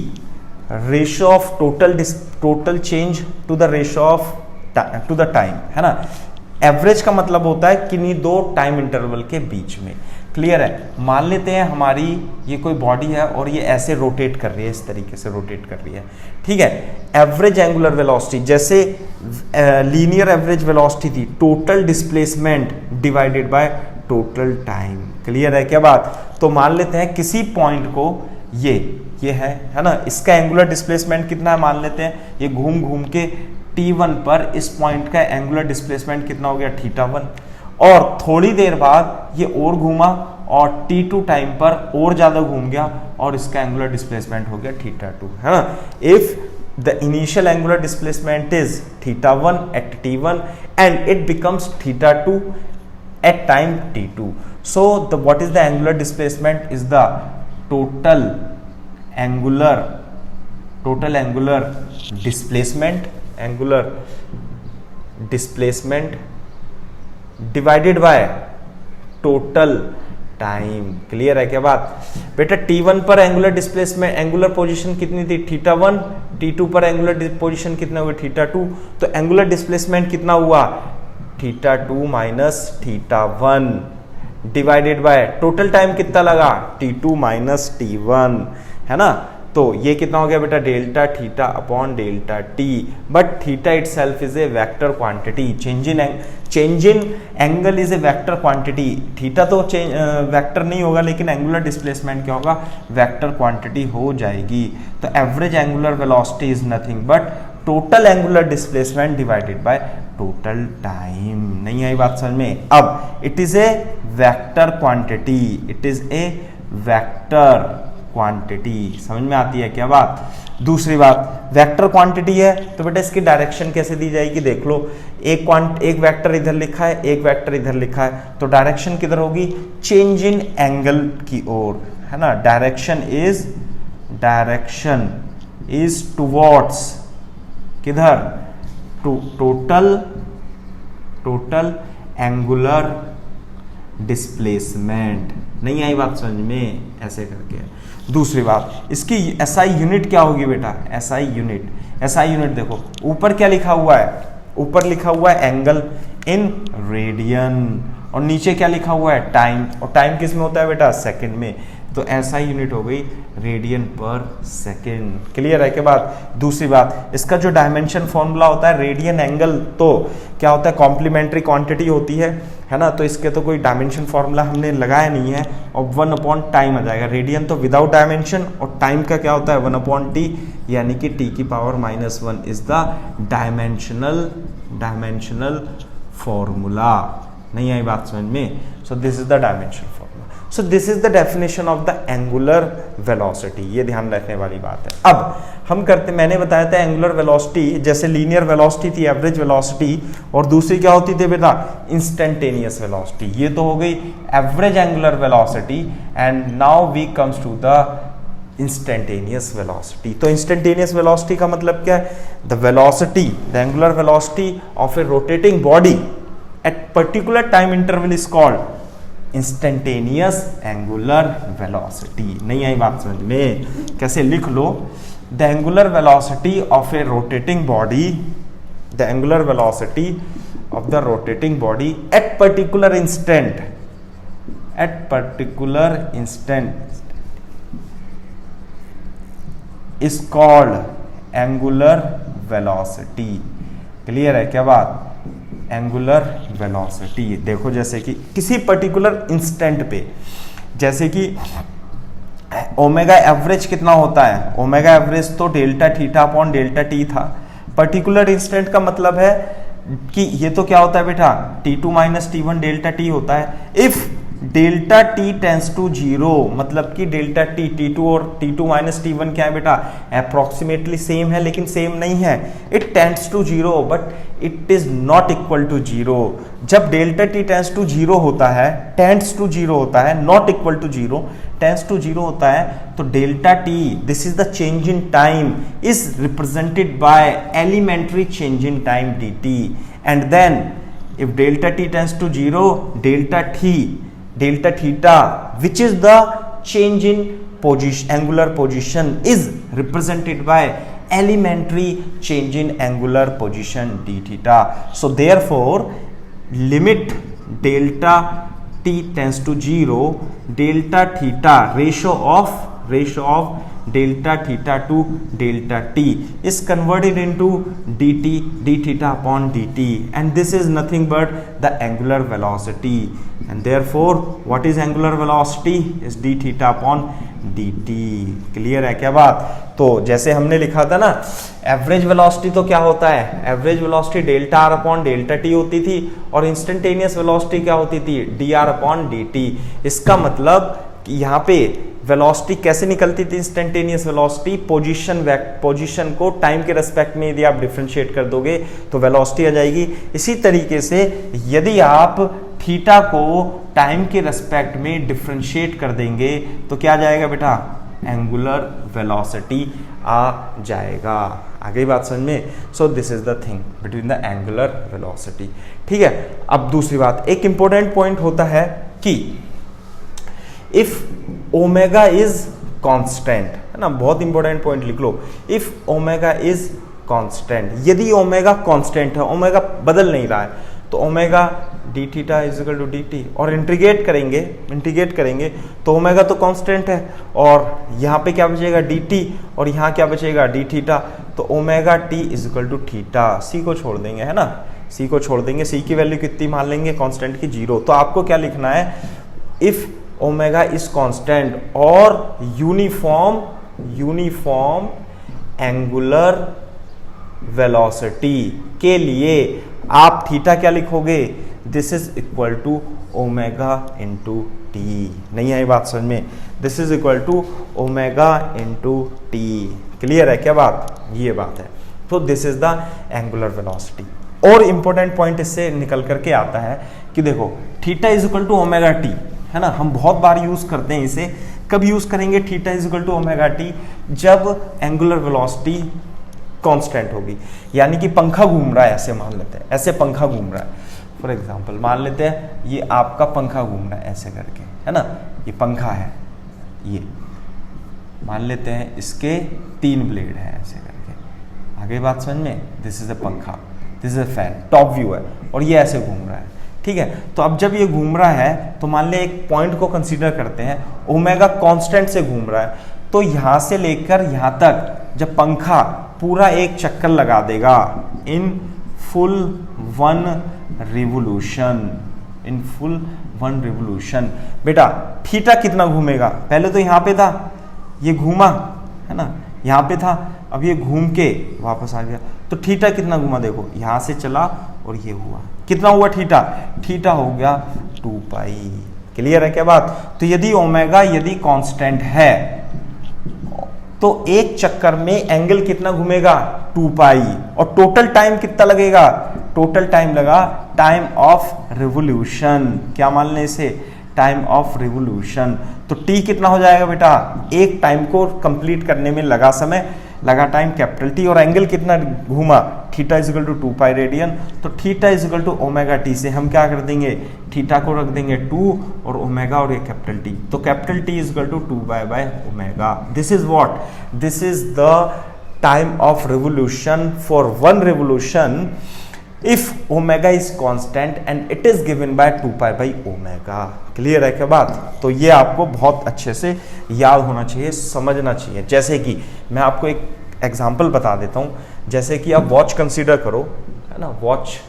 ratio of total change to the ratio of to the time, है ना। एवरेज का मतलब होता है किन्हीं दो टाइम इंटरवल के बीच में। क्लियर है? मान लेते हैं हमारी ये कोई बॉडी है और ये ऐसे रोटेट कर रही है, इस तरीके से रोटेट कर रही है, ठीक है। एवरेज एंगुलर वेलोसिटी, जैसे लीनियर एवरेज वेलोसिटी थी, total displacement divided by total time. Clear है क्या बात? तो मान लेते हैं किसी पॉइंट को ये है ना, इसका एंगुलर डिस्प्लेसमेंट कितना है मान लेते हैं, ये घूम घूम के T1 पर इस पॉइंट का एंगुलर डिस्प्लेसमेंट कितना हो गया? θ1। और थोड़ी देर बाद ये और घूमा और T2 टाइम पर और ज्यादा घूम गया और इसका एंगुलर डिस्प्लेसमेंट हो गया θ2, है ना। If the initial angular displacement is θ1 at t1 and it becomes θ2 at time t2. So the what is the angular displacement is the total angular displacement divided by total time. Clear है क्या बात बेटा? t1 पर एंगुलर डिस्प्लेसमेंट एंगुलर पोजीशन कितनी थी θ1, t2 पर एंगुलर पोजीशन कितना हुआ θ2, तो एंगुलर डिस्प्लेसमेंट कितना हुआ θ2 minus θ1 divided by total time कितना लगा t2 माइनस t1, है ना? तो ये कितना हो गया बेटा delta theta upon delta T, but theta itself is a vector quantity, change in angle is a vector quantity. Theta तो वेक्टर नहीं होगा लेकिन एंगुलर डिस्प्लेसमेंट क्या होगा वेक्टर क्वांटिटी हो जाएगी। तो average angular velocity is nothing but total angular displacement divided by total time. नहीं आई बात समझ में? अब it is A vector quantity, it is A vector quantity. समझ में आती है क्या बात? दूसरी बात, वेक्टर क्वांटिटी है तो बेटा इसकी डायरेक्शन कैसे दी जाएगी देख लो। एक वेक्टर इधर लिखा है, एक वेक्टर इधर लिखा है, तो डायरेक्शन किधर होगी चेंज इन एंगल की ओर, है ना? डायरेक्शन इज टुवर्ड्स किधर टोटल एंगुलर डिस्प्लेसमेंट। नहीं आई बात समझ में? ऐसे करके। दूसरी बात, इसकी एसआई यूनिट क्या होगी बेटा? एसआई यूनिट देखो ऊपर क्या लिखा हुआ है, ऊपर लिखा हुआ है एंगल इन रेडियन और नीचे क्या लिखा हुआ है टाइम, और टाइम किस में होता है बेटा सेकंड में, तो एसआई यूनिट हो गई रेडियन पर सेकेंड। क्लियर है क्या बात? दूसरी बात, इसका जो डायमेंशन फॉर्मूला होता है रेडियन एंगल तो क्या होता है कॉम्प्लीमेंट्री क्वांटिटी होती है ना? तो इसके तो कोई डायमेंशन फॉर्मूला हमने लगाया नहीं है और 1 अपॉन टाइम आ जाएगा। रेडियन तो विदाउट डायमेंशन और टाइम का क्या होता है 1 अपॉन टी, यानी कि टी की power -1 is the dimensional formula. नहीं आई बात समझ में? सो this is the dimension formula. So this is the definition of the angular velocity. ये ध्यान रखने वाली बात है। अब हम करते, मैंने बताया था एंगुलर वेलोसिटी जैसे लीनियर वेलोसिटी थी एवरेज वेलोसिटी, और दूसरी क्या होती थी बेटा इंस्टेंटेनियस वेलोसिटी। ये तो हो गई average angular velocity and now we comes to the instantaneous velocity. तो इंस्टेंटेनियस वेलोसिटी का मतलब क्या है? The velocity, the angular velocity of a rotating body at particular time interval is called instantaneous angular velocity. नहीं आई बात समझ में? कैसे लिख लो, the angular velocity of a rotating body, the angular velocity of the rotating body at particular instant is called angular velocity. Clear है क्या बात? एंगुलर वेलोसिटी देखो जैसे कि किसी पर्टिकुलर इंस्टेंट पे, जैसे कि ओमेगा एवरेज कितना होता है, ओमेगा एवरेज तो delta theta upon delta T था। पर्टिकुलर इंस्टेंट का मतलब है कि ये तो क्या होता है बेटा t2 minus t1 delta T होता है। If delta T tends to 0 मतलब कि डेल्टा टी t2 और t2 माइनस t1 क्या है बेटा अप्रोक्सीमेटली सेम है लेकिन सेम नहीं है। It tends to 0 but it is not equal to 0। जब डेल्टा टी टेंस टू 0 होता है, टेंस टू 0 होता है, not equal to 0, tends to 0 होता है, तो delta T this is the change in time is represented by elementary change in time dt and then if delta T tends to 0 delta theta which is the change in position angular position is represented by elementary change in angular position d theta. So therefore limit delta t tends to 0, delta theta ratio of delta theta to delta t is converted into dt d theta upon dt and this is nothing but the angular velocity and therefore what is angular velocity is d theta upon dt. Clear है क्या बात? तो जैसे हमने लिखा था ना एवरेज वेलोसिटी तो क्या होता है, average velocity delta R upon delta T होती थी और इंस्टेंटेनियस वेलोसिटी क्या होती थी D R upon D T. इसका मतलब कि यहाँ पे वेलोसिटी कैसे निकलती थी, इंस्टेंटेनियस वेलोसिटी, पोजीशन को टाइम के रेस्पेक्ट में यदि आप डिफरेंशिएट कर दोगे तो वेलोसिटी आ जाएगी। इसी तरीके से यदि आप थीटा को टाइम के रेस्पेक्ट में डिफरेंशिएट कर देंगे तो क्या आ जाएगा बेटा, एंगुलर वेलोसिटी आ जाएगा। आ गई बात समझ में। सो this is the thing between the angular velocity. ठीक है, अब दूसरी बात, एक इंपॉर्टेंट पॉइंट होता है कि इफ ओमेगा इज कांस्टेंट, है ना, बहुत इंपॉर्टेंट पॉइंट लिख लो, इफ ओमेगा इज कांस्टेंट, यदि ओमेगा कांस्टेंट है, ओमेगा बदल नहीं रहा है, तो omega D theta is equal to D T, और इंटीग्रेट करेंगे तो ओमेगा तो कांस्टेंट है और यहाँ पे क्या बचेगा डी टी, और यहाँ क्या बचेगा डी थीटा, तो omega T is equal to theta. C को छोड़ देंगे, है ना, सी को छोड़ देंगे, सी की वैल्यू कितनी मान लेंगे, कांस्टेंट की 0। तो आपको क्या लिखना है, इफ ओमेगा इज कांस्टेंट और यूनिफॉर्म एंगुलर वेलोसिटी के लिए आप थीटा क्या लिखोगे, this is equal to omega into T. नहीं आई बात समझ में, this is equal to omega into T. Clear है क्या बात, ये बात है। तो this is the angular velocity. और इंपॉर्टेंट पॉइंट इससे निकल करके आता है कि देखो theta is equal to omega T, है ना, हम बहुत बार यूज करते हैं इसे। कब यूज करेंगे theta is equal to omega T, जब एंगुलर वेलोसिटी कांस्टेंट होगी, यानी कि पंखा घूम रहा है, ऐसे मान लेते हैं, ऐसे पंखा घूम रहा है, फॉर एग्जांपल मान लेते हैं ये आपका पंखा घूम रहा है ऐसे करके, है ना, ये पंखा है, ये मान लेते हैं इसके 3 ब्लेड हैं ऐसे करके। आगे बात समझ में, दिस इज अ पंखा, this is a fan, top view है, और ये ऐसे घूम रहा है। ठीक है, तो अब जब ये घूम रहा है तो मान ले एक पॉइंट को कंसीडर करते हैं, ओमेगा कांस्टेंट से घूम रहा है, तो यहां से लेकर यहां तक जब पंखा पूरा एक चक्कर लगा देगा इन फुल वन रिवोल्यूशन, बेटा थीटा कितना घूमेगा, पहले तो यहां पे था, ये घूमा, है ना, यहां पे था, अब ये घूम के वापस आ गया, तो थीटा कितना घूमा, देखो यहां से चला और ये हुआ, कितना हुआ थीटा, थीटा हो गया 2 पाई। क्लियर है क्या बात। तो यदि ओमेगा यदि कांस्टेंट है तो एक चक्कर में एंगल कितना घूमेगा 2 पाई, और टोटल टाइम कितना लगेगा, टोटल टाइम लगा टाइम ऑफ रिवोल्यूशन, क्या मान लें इसे, टाइम ऑफ रिवोल्यूशन। तो टी कितना हो जाएगा बेटा, एक टाइम को कंप्लीट करने में लगा समय, लगा टाइम कैपिटल टी, और एंगल कितना घूमा, theta is equal to 2 pi radian. तो theta is equal to omega T से हम क्या कर देंगे, थीटा को रख देंगे 2 और ओमेगा और ये कैपिटल टी, तो capital T is equal to 2 pi by omega. This is what, this is the time of revolution for 1 revolution if omega is constant and it is given by 2 pi by omega। Clear है क्या बात। तो ये आपको बहुत अच्छे से याद होना चाहिए, समझना चाहिए। जैसे कि मैं आपको एक एग्जांपल बता देता हूँ, जैसे कि आप वॉच कंसीडर करो, है ना, वॉच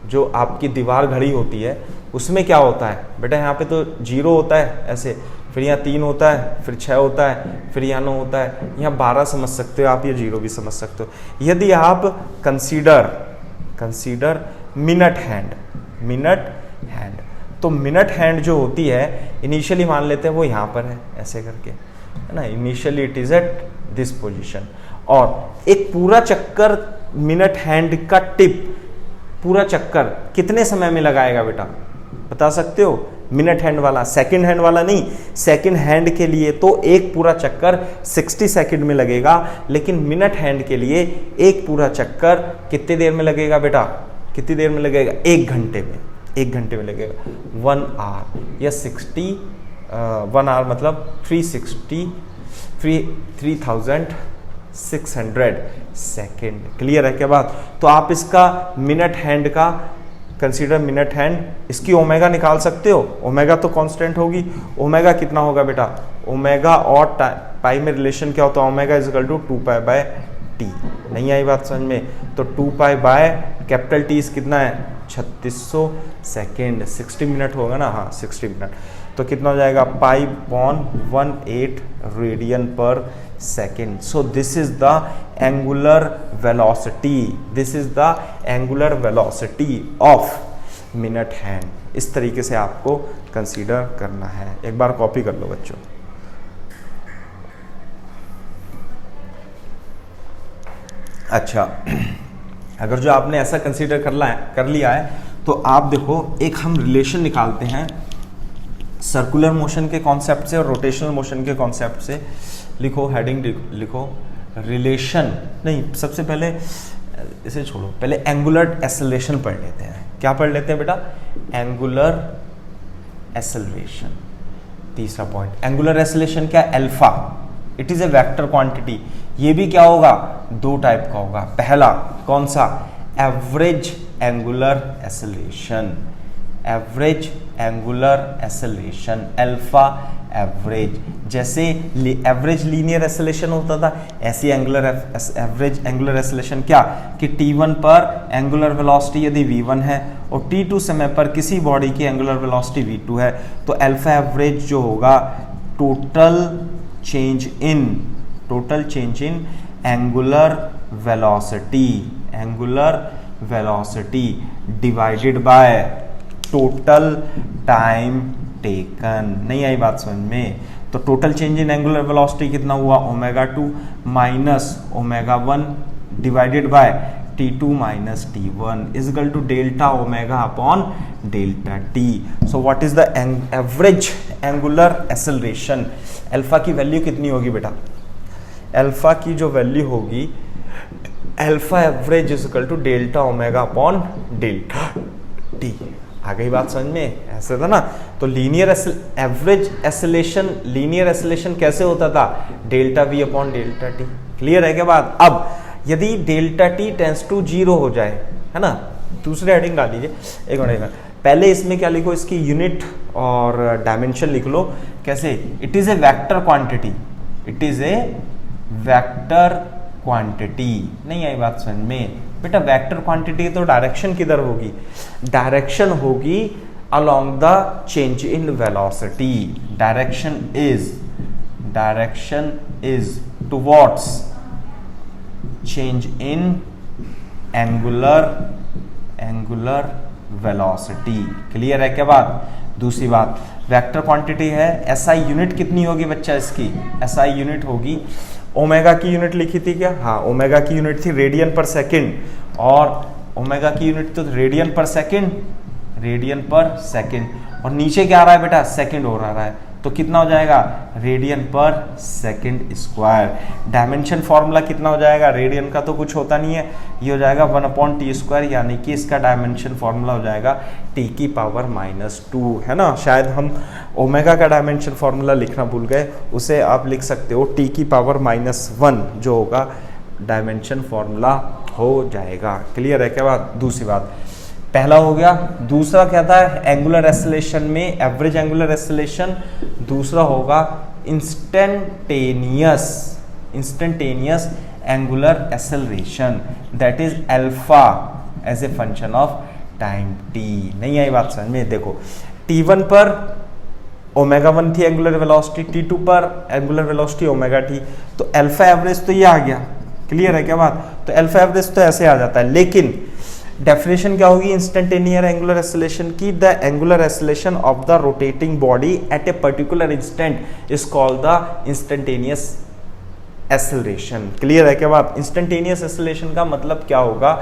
जो आपकी दीवार घड़ी होती है उसमें क्या होता है बेटा, यहाँ पे तो 0 होता है ऐसे, फिर यहाँ 3 होता है, फिर 6 होता है, फिर यहाँ 9 होता है, यहाँ 12 समझ सकते हो आप, ये 0 भी समझ सकते हो। यदि आप कंसीडर मिनट हैंड, तो मिनट हैंड जो होती है इनिशियली मान लेते हैं वो यहाँ पर है ऐसे करके, है ना, initially it is at this position, और एक पूरा चक्कर मिनट हैंड का टिप पूरा चक्कर कितने समय में लगाएगा बेटा, बता सकते हो। मिनट हैंड वाला, सेकंड हैंड वाला नहीं, सेकंड हैंड के लिए तो एक पूरा चक्कर 60 सेकंड में लगेगा, लेकिन मिनट हैंड के लिए एक पूरा चक्कर कितनी देर में लगेगा बेटा, कितनी देर में लगेगा, 1 घंटे में, 1 घंटे में लगेगा, 1 आवर या 1 आवर मतलब 3600 सेकेंड। क्लियर है क्या बात। तो आप इसका मिनट हैंड का कंसीडर मिनट हैंड, इसकी ओमेगा निकाल सकते हो, ओमेगा तो कांस्टेंट होगी, ओमेगा कितना होगा बेटा, ओमेगा और पाई में रिलेशन क्या होता है, omega is equal to 2 pi by T. नहीं आई बात समझ में। तो 2 पाई बाय कैपिटल टी कितना है 3600 सेकेंड, 60 मिनट होगा ना, हाँ 60 मिनट, तो कितना हो जाएगा पाई बॉन 18 radian per second. So this is the angular velocity, this is the angular velocity of minute hand. इस तरीके से आपको कंसीडर करना है। एक बार कॉपी कर लो बच्चों। अच्छा, अगर जो आपने ऐसा कंसीडर कर लिया है तो आप देखो एक हम रिलेशन निकालते हैं सर्कुलर मोशन के कॉन्सेप्ट से और रोटेशनल मोशन के कॉन्सेप्ट से। लिखो, हेडिंग लिखो, रिलेशन नहीं, सबसे पहले इसे छोड़ो, पहले एंगुलर एक्सेलरेशन पढ़ लेते हैं। क्या पढ़ लेते हैं बेटा? Angular acceleration. तीसरा पॉइंट, एंगुलर एक्सेलरेशन क्या? Alpha, it is A vector quantity. ये भी क्या होगा? दो टाइप का होगा। पहला कौन सा? Average angular acceleration, average angular acceleration, alpha average. जैसे एवरेज लीनियर एक्सेलरेशन होता था, ऐसी एवरेज एंगुलर एक्सेलरेशन क्या कि t1 पर एंगुलर वेलोसिटी यदि v1 है और t2 समय पर किसी बॉडी की एंगुलर वेलोसिटी v2 है, तो अल्फा एवरेज जो होगा total change in angular velocity divided by total time taken. नहीं आई बात समझ में? तो total change in angular velocity कितना हुआ? Omega 2 minus omega 1 divided by t2 minus t1 is equal to delta omega upon delta t। So what is the average angular acceleration? Alpha की वैल्यू कितनी होगी बेटा? अल्फा की जो वैल्यू होगी, alpha average is equal to delta omega upon delta t। आ गई बात समझ में? ऐसे था ना। तो लीनियर एवरेज एक्सेलरेशन कैसे होता था? Delta we upon delta T. Clear है क्या बात? अब यदि डेल्टा टी टेंस टू 0 हो जाए, है ना, दूसरे हेडिंग डाल लीजिए। एक मिनट, पहले इसमें क्या लिखो? इसकी यूनिट और डायमेंशन लिख लो। कैसे? It is A vector quantity, it is A vector quantity. नहीं आई बात समझ में? बेटा वेक्टर क्वांटिटी तो डायरेक्शन किधर होगी? डायरेक्शन होगी along the change in velocity. Direction is towards change in angular velocity. Clear है क्या बात? दूसरी बात, वेक्टर क्वांटिटी है, एसआई यूनिट कितनी होगी बच्चा? इसकी एसआई यूनिट होगी, ओमेगा की यूनिट लिखी थी क्या? हाँ, ओमेगा की यूनिट थी रेडियन पर सेकंड, और ओमेगा की यूनिट तो रेडियन पर सेकंड, और नीचे क्या आ रहा है बेटा? सेकंड हो रहा है, तो कितना हो जाएगा? Radian per second square. Dimension formula कितना हो जाएगा? रेडियन का तो कुछ होता नहीं है, ये हो जाएगा 1/t², यानी कि इसका डायमेंशन फॉर्मूला हो जाएगा t की पावर -2, है ना। शायद हम ओमेगा का डायमेंशन फॉर्मूला लिखना भूल गए, उसे आप लिख सकते हो t की पावर -1 जो होगा डायमेंशन फॉर्मूला हो जाएगा। क्लियर है क्या बात? दूसरी बात, पहला हो गया। दूसरा क्या था? एंगुलर एक्सेलरेशन में एवरेज एंगुलर एक्सेलरेशन। दूसरा होगा instantaneous angular acceleration, that is alpha as a function of time t। नहीं आई बात समझ में? देखो, t1 पर ओमेगा 1 थी एंगुलर वेलोसिटी, t2 पर एंगुलर वेलोसिटी ओमेगा t, तो अल्फा एवरेज तो ये आ गया। क्लियर है क्या बात? तो अल्फा एवरेज तो ऐसे आ जाता है, लेकिन डेफिनेशन क्या होगी इंस्टेंटेनियस एंगुलर एक्सेलरेशन की? The angular acceleration of the rotating body eight a particular instant is called the instantaneous acceleration. Clear है क्या बात? इंस्टेंटेनियस एक्सेलरेशन का मतलब क्या होगा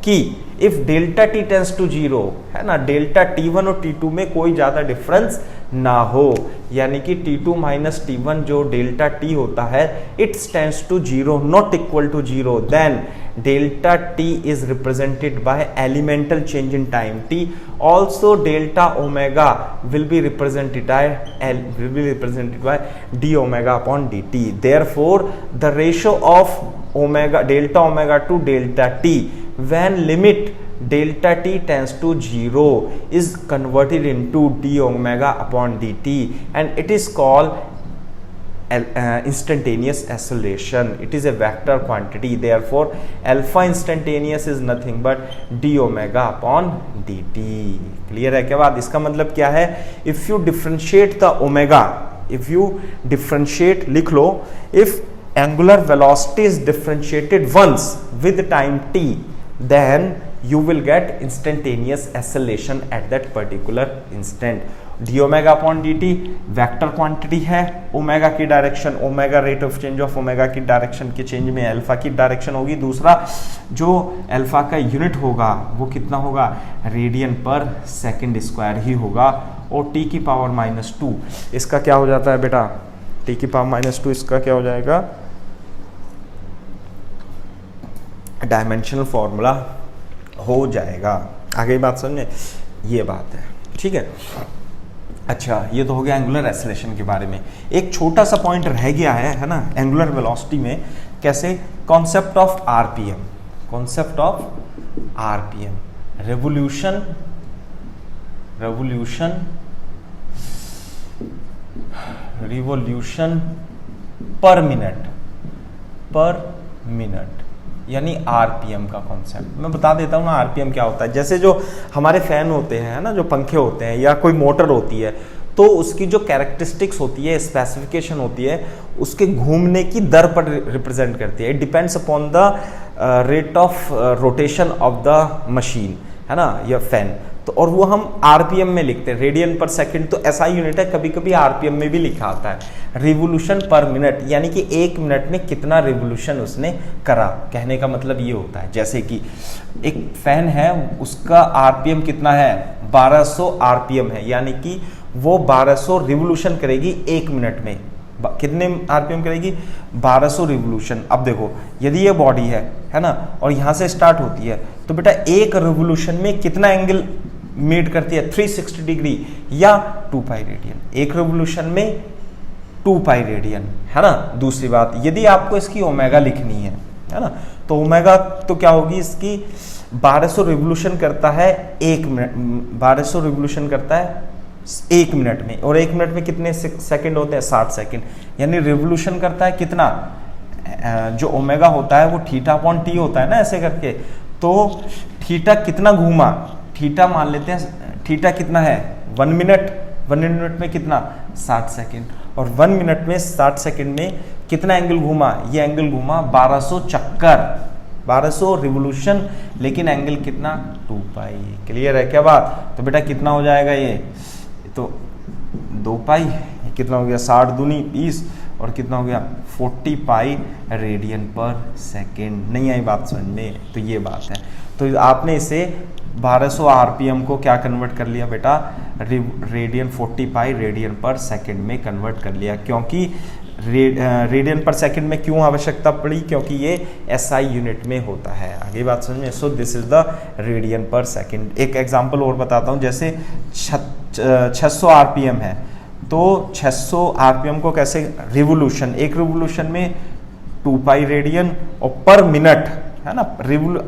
कि if delta T tends to 0, है ना, डेल्टा t1 और t2 में कोई ज्यादा डिफरेंस ना हो, यानी कि t2 माइनस t1 जो डेल्टा t होता है, it tends to 0, not equal to 0, then delta t is represented by elemental change in time t. Also delta omega will be represented by d omega upon dt. Therefore the ratio of delta omega to delta t when limit delta t tends to 0 is converted into d omega upon dt, and it is called instantaneous acceleration. It is a vector quantity, therefore alpha instantaneous is nothing but d omega upon dt. Clear है क्या बात? इसका मतलब क्या है? If you differentiate the omega, if you differentiate, लिख लो, if angular velocity is differentiated once with time t, then you will get instantaneous acceleration at that particular instant. D omega upon D T vector quantity है, ओमेगा की direction, omega rate of change of omega की डायरेक्शन के चेंज में अल्फा की डायरेक्शन होगी। दूसरा जो अल्फा का यूनिट होगा वो कितना होगा, रेडियन पर सेकंड स्क्वायर ही होगा। और टी की पावर -2 इसका क्या हो जाता है बेटा, टी की पावर -2 इसका क्या हो जाएगा, डायमेंशनल फॉर्मूला हो जाएगा। आगे बात समझे, ये बात है, ठीक है। अच्छा, ये तो हो गया एंगुलर एक्सेलरेशन के बारे में। एक छोटा सा पॉइंट रह गया है ना, एंगुलर वेलोसिटी में कैसे, concept of RPM, concept of RPM, revolution पर मिनट यानी आरपीएम का कॉन्सेप्ट मैं बता देता हूँ ना। आरपीएम क्या होता है, जैसे जो हमारे फैन होते हैं ना, जो पंखे होते हैं या कोई मोटर होती है, तो उसकी जो कैरेक्टरिस्टिक्स होती है, स्पेसिफिकेशन होती है, उसके घूमने की दर पर रिप्रेजेंट करती है। It depends upon the rate of rotation of the machine, है ना, या फैन। तो और वो हम आरपीएम में लिखते हैं, रेडियन पर सेकंड, तो ऐसा यूनिट है, कभी कभी आरपीएम में भी लिखा आता है। रिवोल्यूशन पर मिनट यानी कि 1 मिनट में कितना रिवोल्यूशन उसने करा, कहने का मतलब ये होता है। जैसे कि एक फैन है, उसका आरपीएम कितना है, 1200 आरपीएम है, यानी कि वो 1200 रिवोल्यूशन करेगी 1 मिनट में। कितने आरपीएम करेगी, 1200 रिवोल्यूशन। अब देखो, यदि ये बॉडी है ना, और यहाँ से स्टार्ट होती है, तो बेटा एक रिवोल्यूशन में कितना एंगल मेड करती है, 360 डिग्री या 2 पाई रेडियन। एक रिवोल्यूशन में 2 पाई रेडियन, है ना। दूसरी बात, यदि आपको इसकी ओमेगा लिखनी है ना, तो ओमेगा तो क्या होगी इसकी, 1200 रिवोल्यूशन करता है 1 मिनट, 1200 रिवोल्यूशन करता है 1 मिनट में, और 1 मिनट में कितने सेकंड होते हैं, 60 सेकंड, यानी रिवोल्यूशन करता है कितना, जो ओमेगा होता है वो थीटा अपॉन टी होता है ना, ऐसे करके। तो थीटा कितना घूमा, थीटा मान लेते हैं, थीटा कितना है 1 मिनट, 1 मिनट में कितना 60 सेकंड, और 1 मिनट में 60 सेकंड में कितना एंगल घूमा, ये एंगल घूमा 1200 चक्कर, 1200 रिवोल्यूशन, लेकिन एंगल कितना 2 पाई। क्लियर है क्या बात। तो बेटा कितना हो जाएगा ये, तो 2 पाई, कितना हो गया 60 दूनी 20, और कितना हो गया 40 पाई रेडियन पर सेकेंड। नहीं आई बात समझ में, तो ये बात है। तो आपने इसे 1200 आरपीएम को क्या कन्वर्ट कर लिया बेटा, रेडियन 40 पाई रेडियन पर सेकेंड में कन्वर्ट कर लिया। क्योंकि रेडियन पर सेकेंड में क्यों आवश्यकता पड़ी, क्योंकि ये एसआई यूनिट में होता है। आगे बात समझ में। सो this is the radian per second. एक एग्जांपल और बताता हूँ, जैसे 600 आरपीएम है, तो 600 आरपीएम को कैसे, रिवोल्यूशन, एक रिवोल्यूशन में 2 पाई रेडियन, और पर मिनट, है ना,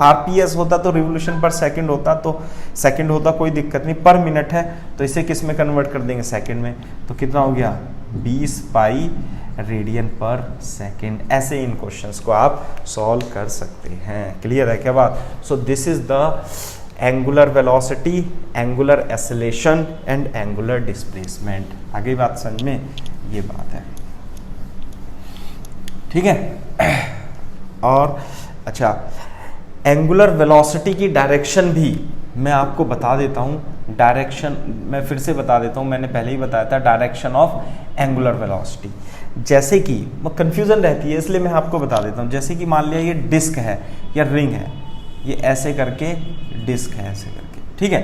आरपीएस होता तो रिवोल्यूशन पर सेकंड होता, तो सेकंड होता कोई दिक्कत नहीं, पर मिनट है तो इसे किस में कन्वर्ट कर देंगे, सेकंड में। तो कितना हो गया 20 पाई रेडियन पर सेकंड। ऐसे इन क्वेश्चंस को आप सॉल्व कर सकते हैं। क्लियर है क्या बात। सो this is the angular velocity, angular acceleration and angular displacement. आगे बात समझ में, ये बात है, ठीक है। और अच्छा, एंगुलर वेलोसिटी की डायरेक्शन भी मैं आपको बता देता हूं। डायरेक्शन मैं फिर से बता देता हूं, मैंने पहले ही बताया था, डायरेक्शन ऑफ एंगुलर वेलोसिटी। जैसे कि कंफ्यूजन रहती है, इसलिए मैं आपको बता देता हूं। जैसे कि मान लिया ये डिस्क है या रिंग है, ये ऐसे करके डिस्क है, ऐसे करके, ठीक है,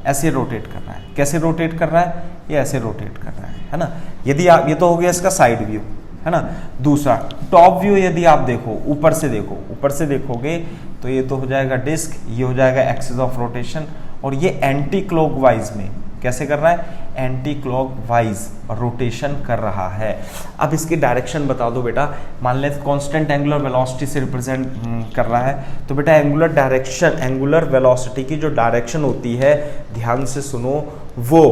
ऐसे रोटेट कर रहा है। कैसे रोटेट कर रहा है, ये ऐसे रोटेट कर रहा है ना। यदि आप, ये तो हो गया इसका साइड व्यू, है ना। दूसरा टॉप व्यू, यदि आप देखो, ऊपर से देखो, ऊपर से देखोगे तो ये तो हो जाएगा डिस्क, ये हो जाएगा एक्सिस ऑफ रोटेशन, और ये एंटी क्लॉकवाइज में कैसे कर रहा है, एंटी क्लॉकवाइज रोटेशन कर रहा है। अब इसकी डायरेक्शन बता दो बेटा। मान लें कांस्टेंट एंगुलर वेलोसिटी से रिप्रेजेंट कर रहा है, तो बेटा एंगुलर डायरेक्शन, एंगुलर वेलोसिटी की जो डायरेक्शन होती है, ध्यान से सुनो, वो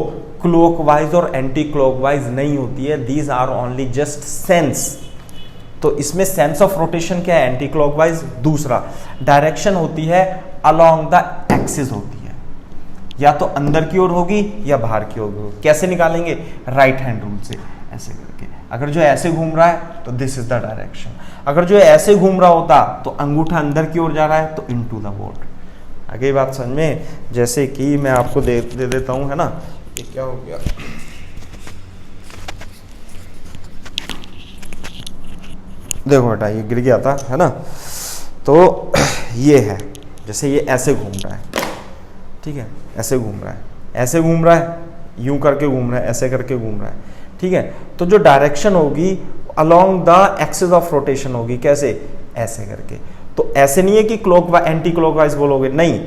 क्लॉकवाइज और एंटी क्लॉकवाइज नहीं होती है। These are only just sense. तो इसमें सेंस ऑफ रोटेशन क्या है, एंटी क्लॉकवाइज। दूसरा डायरेक्शन होती है अलोंग द एक्सिस होती है, या तो अंदर की ओर होगी या बाहर की ओर होगी। कैसे निकालेंगे, राइट हैंड रूल से, ऐसे करके। अगर जो ऐसे घूम रहा है तो दिस इज द डायरेक्शन। अगर जो ऐसे घूम रहा होता तो अंगूठा अंदर की ओर जा रहा है तो इनटू द बोर्ड। आगे बात समझ में। जैसे कि मैं आपको दे देता हूं, है ना, ये क्या हो गया, देखो बेटा ये गिर गया था, है ना। तो ये है, जैसे ये ऐसे घूम रहा है, ठीक है, ऐसे घूम रहा है, ऐसे घूम रहा है, यूं करके घूम रहा है, ऐसे करके घूम रहा है, ठीक है। तो जो डायरेक्शन होगी along the axis of rotation होगी, कैसे, ऐसे करके। तो ऐसे नहीं है कि क्लॉकवाइज एंटी क्लॉकवाइज बोलोगे, नहीं,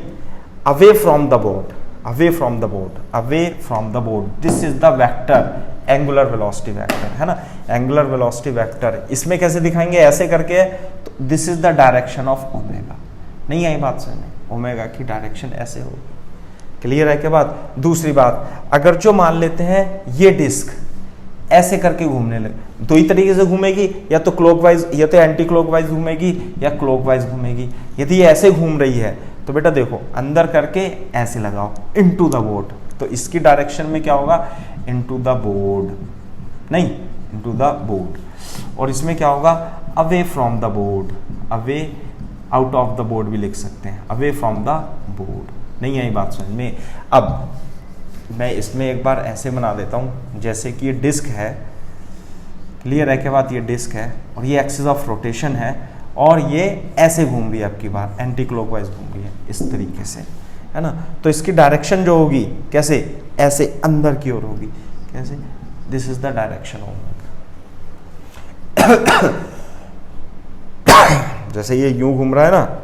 away from the board, away from the board, away from the board, this is the vector, angular velocity vector, है ना, एंगुलर वेलोसिटी वेक्टर। इसमें कैसे दिखाएंगे, ऐसे करके, तो this is the direction of omega. नहीं आई बात समझ में, ओमेगा की डायरेक्शन ऐसे होगी, क्लियर है क्या बात। दूसरी बात, अगर जो मान लेते हैं ये डिस्क ऐसे करके घूमने लगे, दो ही तरीके से घूमेगी, या तो क्लॉकवाइज, या तो एंटी क्लॉकवाइज घूमेगी, या क्लॉकवाइज घूमेगी। यदि ये ऐसे घूम रही है तो बेटा देखो अंदर करके ऐसे लगाओ इनटू द बोर्ड, तो इसकी डायरेक्शन में क्या होगा, इनटू द बोर्ड, नहीं इनटू द बोर्ड। और इसमें क्या होगा, away from the board, away out of the board भी लिख सकते हैं, अवे फ्रॉम द बोर्ड। नहीं आई बात समझ में। अब मैं इसमें एक बार ऐसे बना देता हूं, जैसे कि ये डिस्क है, क्लियर है क्या बात, ये डिस्क है और ये एक्सिस ऑफ रोटेशन है, और ये ऐसे घूम रही है, आपकी बात एंटी क्लॉकवाइज घूम रही है इस तरीके से, है ना। तो इसकी डायरेक्शन जो होगी कैसे, ऐसे अंदर की ओर होगी, कैसे, दिस इज द डायरेक्शन होगा। जैसे ये यूं घूम रहा है ना,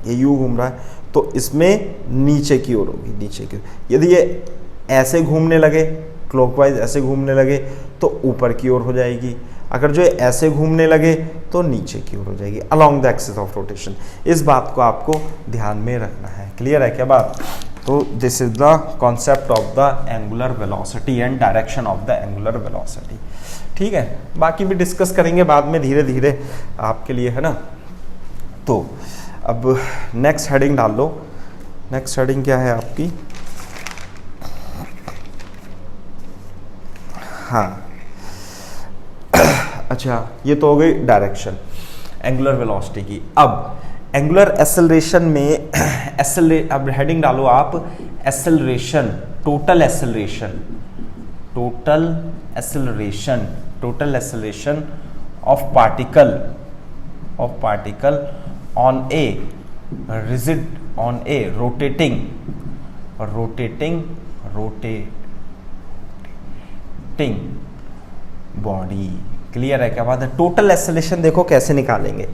ये यूं घूम रहा है, तो इसमें नीचे की ओर होगी, नीचे की ओर। यदि ये ऐसे घूमने लगे, क्लॉकवाइज ऐसे घूमने लगे, तो ऊपर की ओर हो जाएगी। अगर जो ऐसे घूमने लगे तो नीचे की ओर हो जाएगी, along the axis of rotation. इस बात को आपको ध्यान में रखना है, क्लियर है क्या बात। तो this is the concept of the angular velocity and direction of the angular velocity, ठीक है। बाकी भी डिस्कस करेंगे बाद में धीरे धीरे आपके लिए, है ना। तो अब नेक्स्ट हेडिंग डाल लो। नेक्स्ट हेडिंग क्या है आपकी, हाँ अच्छा, ये तो हो गई डायरेक्शन एंगुलर वेलोसिटी की। अब एंगुलर एक्सेलरेशन में अब हेडिंग डालो आप, acceleration, total acceleration, total acceleration, total acceleration of particle on a rigid, on A rotating body, clear है क्या बात है। टोटल एक्सेलरेशन देखो कैसे निकालेंगे,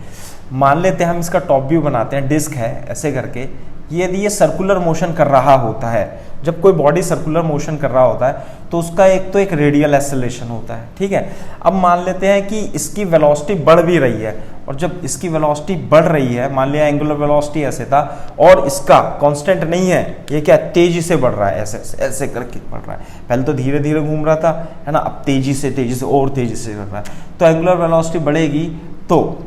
मान लेते हैं हम इसका टॉप व्यू बनाते हैं, डिस्क है ऐसे करके, यदि ये सर्कुलर मोशन कर रहा होता है, जब कोई बॉडी सर्कुलर मोशन कर रहा होता है तो उसका एक रेडियल एक्सेलरेशन होता है, ठीक है। अब मान लेते हैं कि इसकी वेलोसिटी बढ़ भी रही है, और जब इसकी वेलोसिटी बढ़ रही है, मान लिया एंगुलर वेलोसिटी ऐसे था और इसका कांस्टेंट नहीं है, ये क्या तेजी से बढ़ रहा है, ऐसे ऐसे करके बढ़ रहा है। पहले तो धीरे धीरे घूम रहा था, है ना, अब तेजी से और तेजी से बढ़ रहा है। तो एंगुलर वेलोसिटी बढ़ेगी तो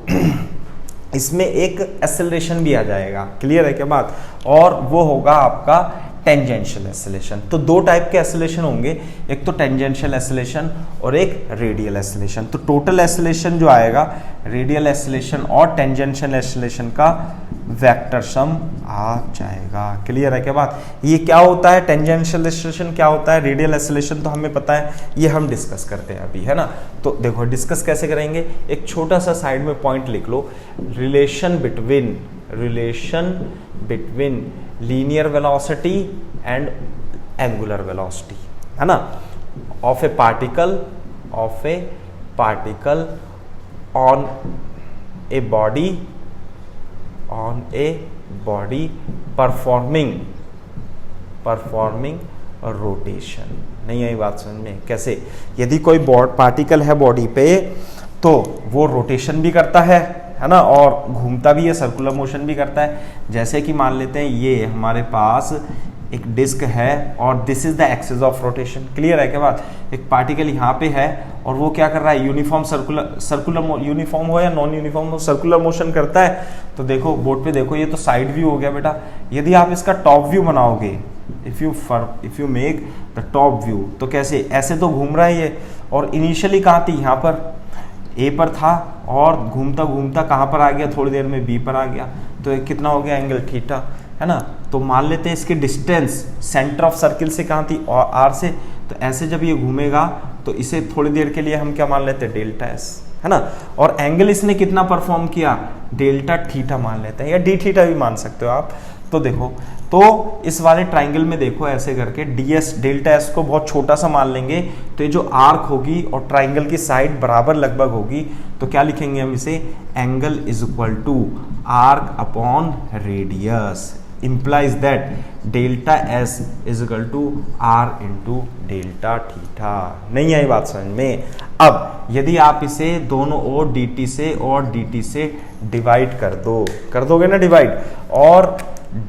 इसमें एक एक्सेलरेशन भी आ जाएगा, क्लियर है क्या बात। और वो होगा आपका टेंजेंशियल एक्सेलरेशन। तो दो टाइप के एक्सेलरेशन होंगे, एक तो टेंजेंशियल एक्सेलरेशन और एक रेडियल एक्सेलरेशन। तो टोटल एक्सेलरेशन जो आएगा, रेडियल एक्सेलरेशन और टेंजेंशियल एक्सेलरेशन का वेक्टर सम आ जाएगा, क्लियर है क्या बात। ये क्या होता है, टेंजेंशियल एक्सेलरेशन क्या होता है, रेडियल एक्सेलरेशन तो हमें पता है, ये हम डिस्कस करते हैं अभी, है ना। तो देखो डिस्कस कैसे करेंगे, एक छोटा सा साइड में पॉइंट लिख लो, relation between linear velocity and angular velocity, है ना, of a particle on a body performing rotation. नहीं आई बात समझ में, कैसे, यदि कोई पार्टिकल है बॉडी पे तो वो रोटेशन भी करता है ना, और घूमता भी है, सर्कुलर मोशन भी करता है। जैसे कि मान लेते हैं ये हमारे पास एक डिस्क है और this is the axis of rotation, clear है क्या बात। एक पार्टिकल यहाँ पे है और वो क्या कर रहा है, यूनिफॉर्म सर्कुलर यूनिफॉर्म हो या नॉन यूनिफॉर्म हो, सर्कुलर मोशन करता है। तो देखो बोर्ड पे देखो, ये तो साइड व्यू हो गया बेटा। यदि आप इसका टॉप व्यू बनाओगे, if you make the top view, तो कैसे, ऐसे तो घूम रहा है ये, और इनिशियली कहाँ थी, यहाँ पर ए पर था और घूमता घूमता कहाँ पर आ गया, थोड़ी देर में बी पर आ गया, तो ये कितना हो गया एंगल थीटा, है ना। तो मान लेते हैं इसकी डिस्टेंस सेंटर ऑफ सर्किल से कहाँ थी, और आर से, तो ऐसे जब ये घूमेगा तो इसे थोड़ी देर के लिए हम क्या मान लेते हैं, डेल्टा एस, है ना। और एंगल इसने कितना परफॉर्म किया, डेल्टा थीटा मान लेते हैं, या डी थीटा भी मान सकते हो आप। तो देखो, तो इस वाले ट्राइंगल में देखो ऐसे करके ds डेल्टा एस को बहुत छोटा सा मान लेंगे, तो ये जो आर्क होगी और ट्राइंगल की साइड बराबर लगभग होगी, तो क्या लिखेंगे हम इसे, angle is equal to arc upon radius, implies that delta S is equal to R into delta theta. नहीं आई बात समझ में। अब यदि आप इसे दोनों ओर dt से और dt से डिवाइड कर दोगे ना डिवाइड, और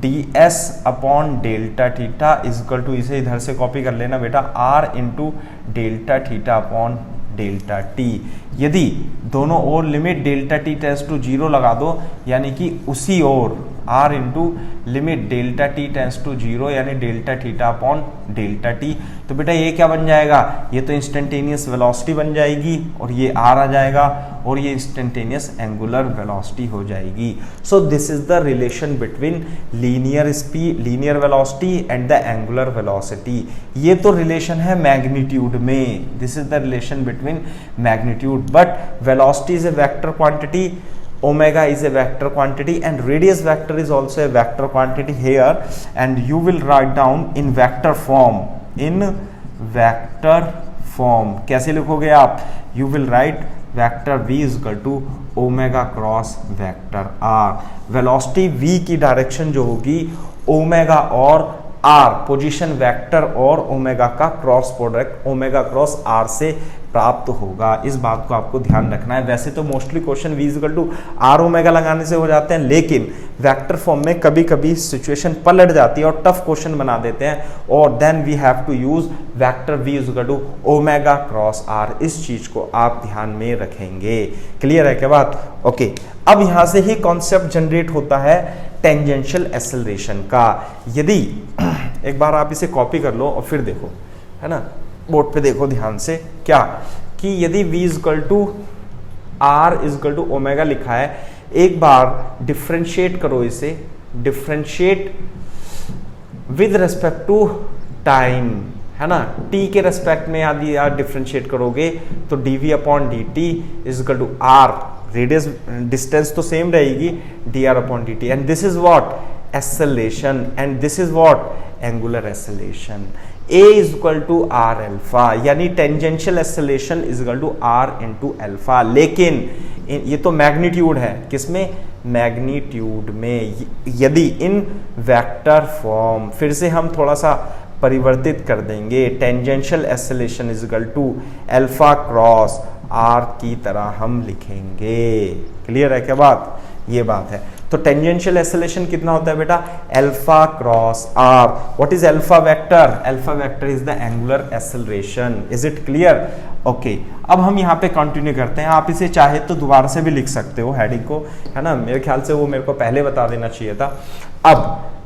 ds upon delta theta is equal to, इसे इधर से कॉपी कर लेना बेटा, r into delta theta upon delta T. यदि दोनों ओर limit delta T tends to 0 लगा दो, यानी कि उसी ओर r into limit delta T tends to 0 यानी delta theta upon delta T, तो बेटा ये क्या बन जाएगा, ये तो इंस्टेंटेनियस वेलोसिटी बन जाएगी, और ये r आ जाएगा, और ये इंस्टेंटेनियस एंगुलर वेलोसिटी हो जाएगी। सो this is the relation between linear speed, linear velocity and the angular velocity. ये तो रिलेशन है मैग्नीट्यूड में, this is the relation between magnitude, but velocity is a vector quantity, omega is a vector quantity and radius vector is also a vector quantity here, and you will write down in vector form, in vector form कैसे लिखोगे आप, you will write vector v is equal to omega cross vector r। velocity v की डायरेक्शन जो होगी ओमेगा और r, पोजीशन वेक्टर और ओमेगा का cross product omega cross r से प्राप्त होगा। इस बात को आपको ध्यान रखना है। वैसे तो mostly question v equal to are omega लगाने से हो जाते हैं, लेकिन वेक्टर फॉर्म में कभी कभी सिचुएशन पलट जाती है और टफ क्वेश्चन बना देते हैं, और then we have to use vector v equal to omega cross r। इस चीज को आप ध्यान में रखेंगे। क्लियर है क्या बात? ओके, अब यहां से ही कॉन्सेप्ट जनरेट होता है टेंजेंशियल एक्सेलरेशन का। यदि एक बार आप इसे कॉपी कर लो और फिर देखो, है ना, बोर्ड पे देखो ध्यान से, क्या कि यदि v equal to R equal to omega लिखा है, एक बार डिफ्रेंशिएट करो इसे, differentiate with respect to time, है ना, t के रेस्पेक्ट में यदि आप डिफ्रेंशिएट करोगे तो dv upon dt is equal to R, radius distance तो सेम रहेगी, dr upon dt, and this is what acceleration, and this is what angular acceleration. a is equal to R alpha, यानी tangential acceleration is equal to R into alpha. लेकिन ये तो मैग्नीट्यूड है, किसमें, मैग्नीट्यूड में। यदि इन वेक्टर फॉर्म फिर से हम थोड़ा सा परिवर्तित कर देंगे, tangential acceleration is equal to alpha cross R की तरह हम लिखेंगे। क्लियर है क्या बात? ये बात है। तो टेंजेंशियल एक्सेलरेशन कितना होता है बेटा, alpha cross R. What is alpha vector? Alpha vector is the angular acceleration. Is it clear? Okay, अब हम यहाँ पे कंटिन्यू करते हैं। आप इसे चाहे तो दोबारा से भी लिख सकते हो हेडिंग को, है ना, मेरे ख्याल से वो मेरे को पहले बता देना चाहिए था। अब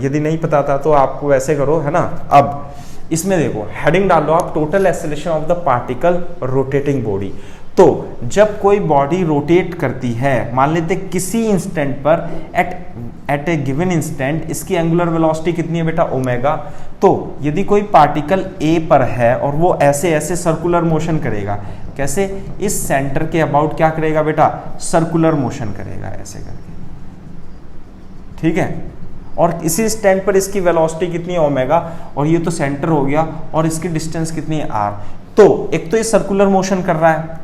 यदि नहीं पता था तो आपको वैसे करो, है ना। अब इसमें देखो, हेडिंग डाल लो आप, total acceleration of the particle rotating body. तो जब कोई बॉडी रोटेट करती है, मान लेते किसी इंस्टेंट पर, एट ए गिवन इंस्टेंट, इसकी एंगुलर वेलोसिटी कितनी है बेटा, ओमेगा। तो यदि कोई पार्टिकल ए पर है और वो ऐसे ऐसे सर्कुलर मोशन करेगा, कैसे, इस सेंटर के अबाउट क्या करेगा बेटा, सर्कुलर मोशन करेगा ऐसे करके, ठीक है। और इसी स्टैंड पर इसकी वेलोसिटी कितनी है, ओमेगा, और ये तो सेंटर हो गया, और इसकी डिस्टेंस कितनी है, आर। तो एक तो ये सर्कुलर मोशन कर रहा है,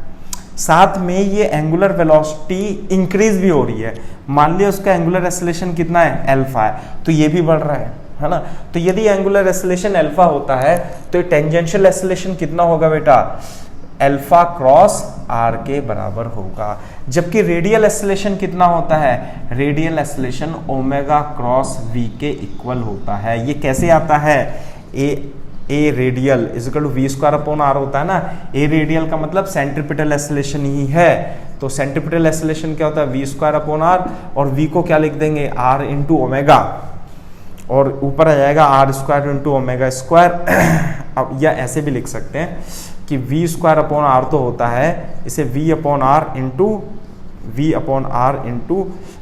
साथ में ये एंगुलर वेलोसिटी इंक्रीज भी हो रही है। मान लिया उसका एंगुलर एक्सेलरेशन कितना है, अल्फा है, तो ये भी बढ़ रहा है ना। तो यदि एंगुलर एक्सेलरेशन अल्फा होता है तो टेंजेंशियल एक्सेलरेशन कितना होगा बेटा, अल्फा क्रॉस आर के बराबर होगा। जबकि रेडियल एक्सेलरेशन कितना होता है, radial acceleration omega cross V के इक्वल होता है। ये कैसे आता है, A radial is equal to V square upon R होता है ना। ए रेडियल का मतलब सेंट्रीपिटल एक्सेलरेशन ही है, तो सेंट्रीपिटल एक्सेलरेशन क्या होता है, वी स्क्वायर अपॉन आर, और वी को क्या लिख देंगे, आर इंटू ओमेगा, और ऊपर आ जाएगा R square into omega square. अब या ऐसे भी लिख सकते हैं, कि वी स्क्वायर अपॉन आर तो होता है, इसे V upon R into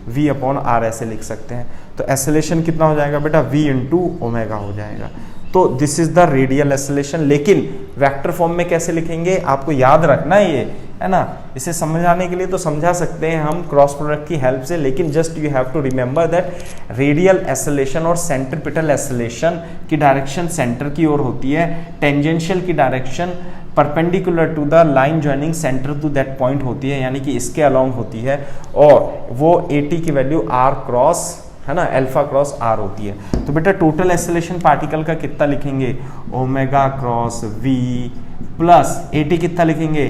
V upon R ऐसे लिख सकते हैं। तो एक्सेलेरेशन कितना हो जाएगा बेटा, v इंटू ओमेगा हो जाएगा। तो this is the radial acceleration. लेकिन वेक्टर फॉर्म में कैसे लिखेंगे आपको याद रखना है, ये है ना। इसे समझाने के लिए तो समझा सकते हैं हम क्रॉस प्रोडक्ट की हेल्प से, लेकिन just you have to remember that radial acceleration और सेंट्रीपिटल एक्सेलेरेशन की डायरेक्शन सेंटर की ओर होती है, टेंजेंशियल की direction perpendicular to the line joining center to that point होती है, यानी कि इसके अलोंग होती है, और वो AT की वैल्यू r क्रॉस, है ना, अल्फा क्रॉस r होती है। तो बेटा टोटल एक्सेलेरेशन पार्टिकल का कितना लिखेंगे, omega cross v plus AT कितना लिखेंगे,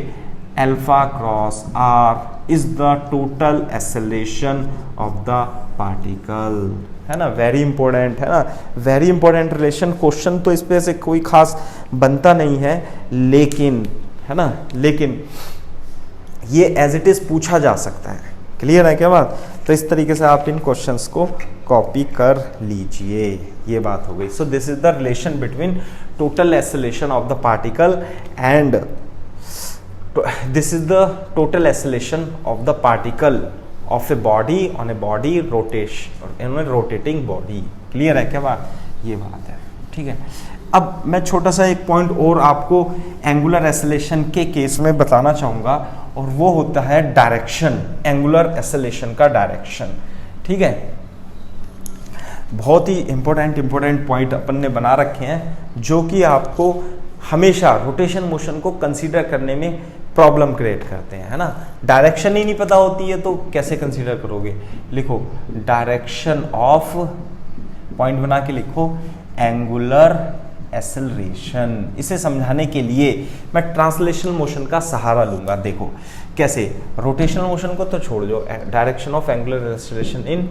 alpha cross r is the total acceleration of the particle, है ना। वेरी इंपॉर्टेंट, है ना, वेरी इंपॉर्टेंट रिलेशन। क्वेश्चन तो इस पे से कोई खास बनता नहीं है, लेकिन, है ना, लेकिन ये एज इट इज पूछा जा सकता है। क्लियर है क्या बात। तो इस तरीके से आप इन क्वेश्चंस को कॉपी कर लीजिए, ये बात हो गई। सो this is the relation between total acceleration of the particle and this is the total acceleration of the particle of a body on a body rotating body. Clear है क्या बात, ये बात है, ठीक है। अब मैं छोटा सा एक पॉइंट और आपको एंगुलर एक्सेलेरेशन के केस में बताना चाहूंगा, और वो होता है डायरेक्शन, एंगुलर एक्सेलेरेशन का डायरेक्शन, ठीक है। बहुत ही इंपॉर्टेंट पॉइंट अपन ने बना रखे हैं, जो कि आपको हमेशा रोटेशन मोशन को कंसीडर करने में प्रॉब्लम क्रिएट करते हैं, है ना। डायरेक्शन ही नहीं पता होती है तो कैसे कंसीडर करोगे। लिखो डायरेक्शन ऑफ, पॉइंट बना के लिखो, एंगुलर एक्सेलरेशन। इसे समझाने के लिए मैं ट्रांसलेशनल मोशन का सहारा लूंगा। देखो कैसे, रोटेशनल मोशन को तो छोड़ दो, direction of angular acceleration in,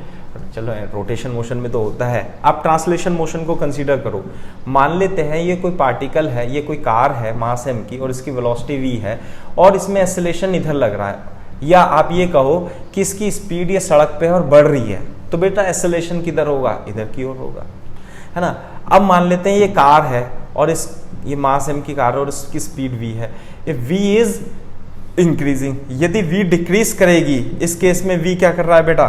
चलो रोटेशन मोशन में तो होता है, आप ट्रांसलेशन मोशन को कंसीडर करो। मान लेते हैं ये कोई पार्टिकल है, ये कोई कार है मास m की, और इसकी वेलोसिटी v है, और इसमें एक्सेलरेशन इधर लग रहा है, या आप ये कहो कि इसकी स्पीड ये सड़क पे है और बढ़ रही है, तो बेटा एक्सेलरेशन किधर होगा, इधर की ओर होगा, है ना। अब मान लेते हैं ये कार है और ये मास m की कार है और इसकी स्पीड v है, इफ v इज इंक्रीजिंग, यदि v डिक्रीज करेगी, इस केस में v क्या कर रहा है बेटा,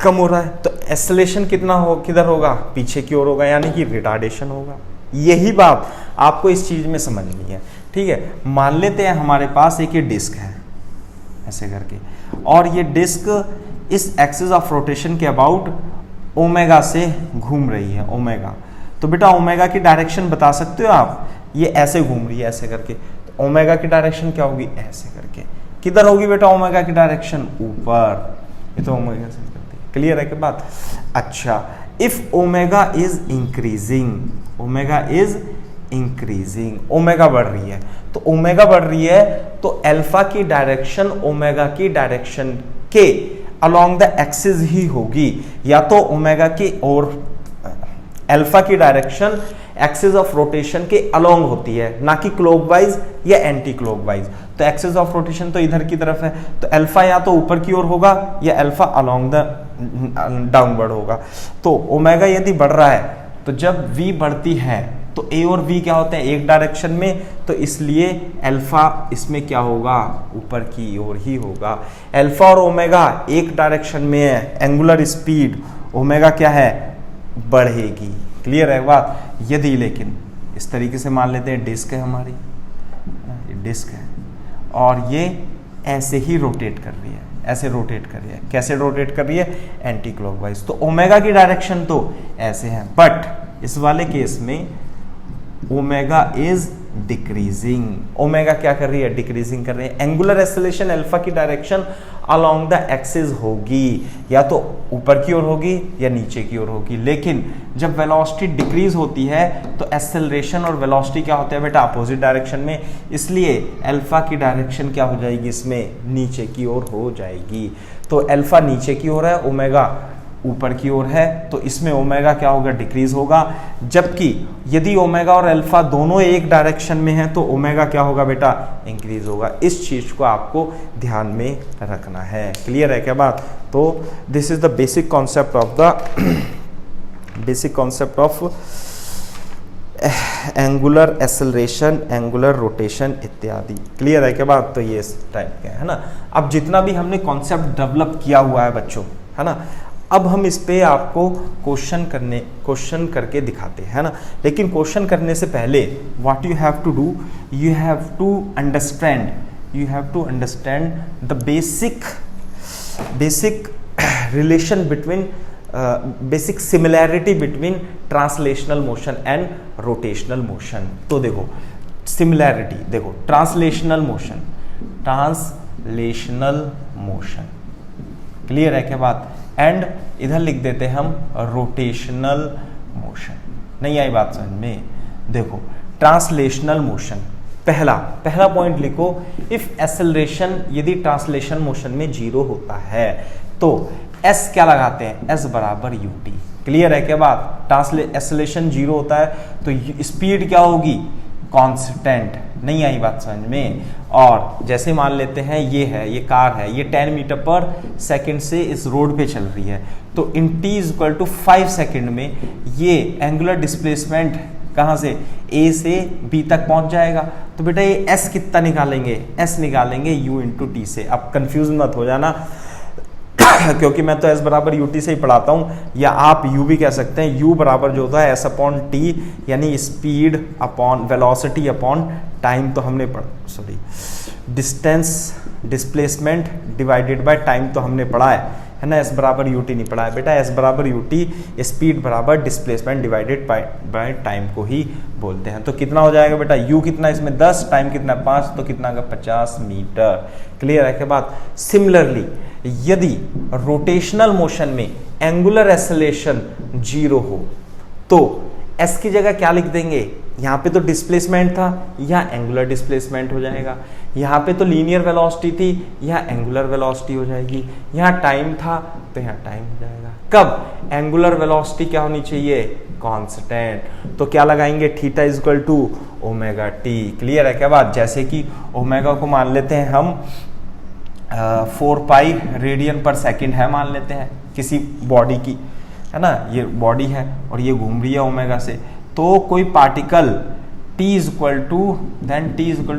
कम हो रहा है, तो एक्सेलरेशन किधर होगा, पीछे की ओर होगा, यानी कि रिटार्डेशन होगा। यही बात आपको इस चीज में समझनी है, ठीक है। मान लेते हैं हमारे पास एक ये डिस्क है ऐसे करके, और ये डिस्क इस एक्सिस ऑफ रोटेशन के अबाउट ओमेगा से घूम रही है, ओमेगा। तो बेटा ओमेगा की डायरेक्शन बता सकते हो आप, ये ऐसे घूम रही है ऐसे करके, तो ओमेगा की डायरेक्शन क्या होगी, ऐसे करके। किधर होगी बेटा ओमेगा की डायरेक्शन, ऊपर, ये तो ओमेगा से करती है। क्लियर है क्या बात। अच्छा, if omega is increasing, omega is increasing, omega बढ़ रही है, तो ओमेगा बढ़ रही है तो अल्फा की डायरेक्शन ओमेगा की डायरेक्शन के अलोंग द एक्सिस ही होगी, या तो ओमेगा की और अल्फा की डायरेक्शन एक्सिस ऑफ रोटेशन के अलोंग होती है, ना कि क्लॉकवाइज या एंटी क्लॉकवाइज। तो एक्सिस ऑफ रोटेशन तो इधर की तरफ है, तो अल्फा या तो ऊपर की ओर होगा या अल्फा अलोंग द डाउनवर्ड होगा। तो ओमेगा यदि बढ़ रहा है, तो जब v बढ़ती है तो a और v क्या होते हैं, एक डायरेक्शन में, तो इसलिए अल्फा इसमें क्या होगा, ऊपर की ओर ही होगा। अल्फा और ओमेगा एक डायरेक्शन में है, एंगुलर स्पीड ओमेगा क्या है, बढ़ेगी। क्लियर है बात। यदि लेकिन इस तरीके से मान लेते हैं डिस्क है हमारी, ये डिस्क है और ये ऐसे ही रोटेट कर रही है, ऐसे रोटेट कर रही है, कैसे रोटेट कर रही है, एंटी क्लॉकवाइज, तो ओमेगा की डायरेक्शन तो ऐसे है, बट इस वाले केस में ओमेगा इज डिक्रीजिंग, ओमेगा क्या कर रही है, डिक्रीजिंग कर रही है। एंगुलर एक्सेलरेशन अल्फा की डायरेक्शन अलोंग द एक्सिस होगी, या तो ऊपर की ओर होगी या नीचे की ओर होगी। लेकिन जब वेलोसिटी डिक्रीज होती है तो एक्सेलरेशन और वेलोसिटी क्या होता है बेटा, अपोजिट डायरेक्शन में, इसलिए अल्फा की डायरेक्शन क्या हो जाएगी, इसमें नीचे की ओर हो जाएगी। तो अल्फा नीचे की ओर है, ओमेगा ऊपर की ओर है, तो इसमें ओमेगा क्या होगा, डिक्रीज होगा। जबकि यदि ओमेगा और अल्फा दोनों एक डायरेक्शन में है तो ओमेगा क्या होगा बेटा, इंक्रीज होगा। इस चीज को आपको ध्यान में रखना है। क्लियर है क्या बात। तो this is the basic concept of angular acceleration, angular rotation इत्यादि। क्लियर है क्या बात? तो ये इस टाइप के है ना। अब जितना भी हमने कॉन्सेप्ट डेवलप किया हुआ है बच्चों, है ना, अब हम इस पे आपको क्वेश्चन करके दिखाते हैं, है ना। लेकिन क्वेश्चन करने से पहले what you have to do, you have to understand the basic relation between basic similarity between translational motion and rotational motion. तो देखो सिमिलैरिटी, देखो ट्रांसलेशनल मोशन, क्लियर है क्या बात? एंड इधर लिख देते हम रोटेशनल मोशन। नहीं आई बात समझ में? देखो ट्रांसलेशनल मोशन, पहला पॉइंट लिखो, इफ एक्सेलरेशन यदि ट्रांसलेशन मोशन में 0 होता है तो S क्या लगाते हैं? S बराबर ut। क्लियर है क्या बात? एक्सेलरेशन 0 होता है तो स्पीड क्या होगी? कांस्टेंट। नहीं आई बात समझ में? और जैसे मान लेते हैं ये कार है, ये 10 मीटर पर सेकंड से इस रोड पे चल रही है, तो इन t इक्वल टू 5 सेकंड में ये एंगुलर डिस्प्लेसमेंट कहाँ से? A से B तक पहुंच जाएगा। तो बेटा ये S कितना निकालेंगे? S निकालेंगे u इंटू टी से। अब कंफ्यूज मत हो जाना क्योंकि मैं तो S बराबर ut से ही पढ़ाता हूं, या आप u भी कह सकते हैं। u बराबर जो होता है S अपॉन टी, यानी speed upon velocity upon time, तो हमने distance displacement divided by time तो हमने पढ़ा है ना। S बराबर ut नहीं पढ़ा है बेटा। S बराबर ut स्पीड बराबर डिस्प्लेसमेंट डिवाइडेड बाय टाइम को ही बोलते हैं। तो कितना हो जाएगा बेटा? u कितना इसमें 10, टाइम कितना 5, तो कितना का 50 मीटर। क्लियर है क्या बात? सिमिलरली यदि रोटेशनल मोशन में एंगुलर एक्सेलरेशन 0 हो तो S की जगह क्या लिख देंगे? यहाँ पे तो डिस्प्लेसमेंट था, यहाँ एंगुलर डिस्प्लेसमेंट हो जाएगा। यहाँ पे तो लीनियर वेलोसिटी थी, यहाँ एंगुलर वेलोसिटी हो जाएगी। यहाँ टाइम था तो यहाँ टाइम हो जाएगा। कब? एंगुलर वेलोसिटी क्या होनी चाहिए? कांस्टेंट। तो क्या लगाएंगे? Theta is equal to omega T. Clear है क्या बात? जैसे कि ओमेगा को मान लेते हैं हम 4 पाई रेडियन पर सेकंड है, मान लेते हैं किसी बॉडी की, है ना। ये बॉडी है और ये घूम रही है ओमेगा से, तो कोई particle t is equal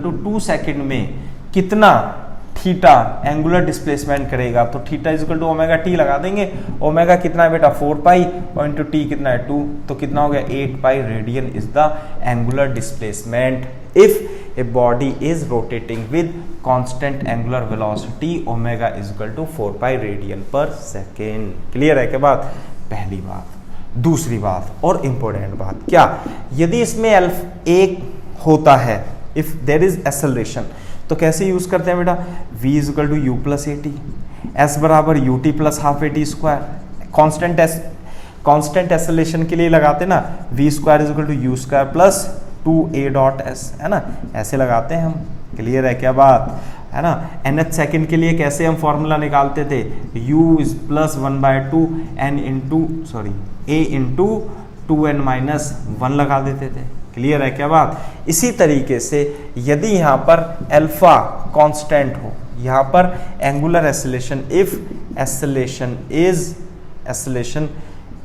to 2 second में कितना थीटा एंगुलर डिस्प्लेसमेंट करेगा? तो theta is equal to omega T लगा देंगे। ओमेगा कितना है बेटा? 4 पाई, और इंटू टी कितना है? 2, तो कितना हो गया? 8 pi radian is the angular displacement if a body is rotating with constant angular velocity omega is equal to 4 pi radian per second. Clear है क्या बात? पहली बात। दूसरी बात और इंपॉर्टेंट बात क्या? यदि इसमें एक होता है, इफ देयर इज एक्सेलरेशन, तो कैसे यूज करते हैं बेटा? v is equal to U plus A T, S बराबर U T plus half A T square. Constant acceleration के लिए लगाते ना, v square is equal to U square plus 2a dot S, है ना, ऐसे लगाते हैं हम। क्लियर है क्या बात? है ना। nth सेकंड के लिए कैसे हम फॉर्मूला निकालते थे? u is plus 1/2 n into a into 2n minus 1 लगा देते थे। क्लियर है क्या बात? इसी तरीके से यदि यहाँ पर अल्फा कांस्टेंट हो, यहाँ पर angular acceleration, if acceleration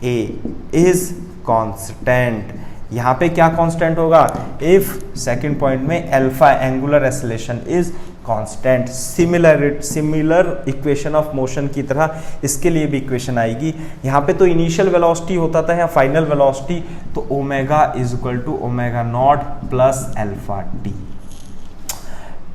a is constant, यहाँ पे क्या कांस्टेंट होगा? इफ सेकंड पॉइंट में alpha angular acceleration is constant. Similar equation of motion की तरह इसके लिए भी इक्वेशन आएगी। यहाँ पे तो इनिशियल वेलोसिटी होता था, यहाँ फाइनल वेलोसिटी, तो omega is equal to omega naught plus alpha t.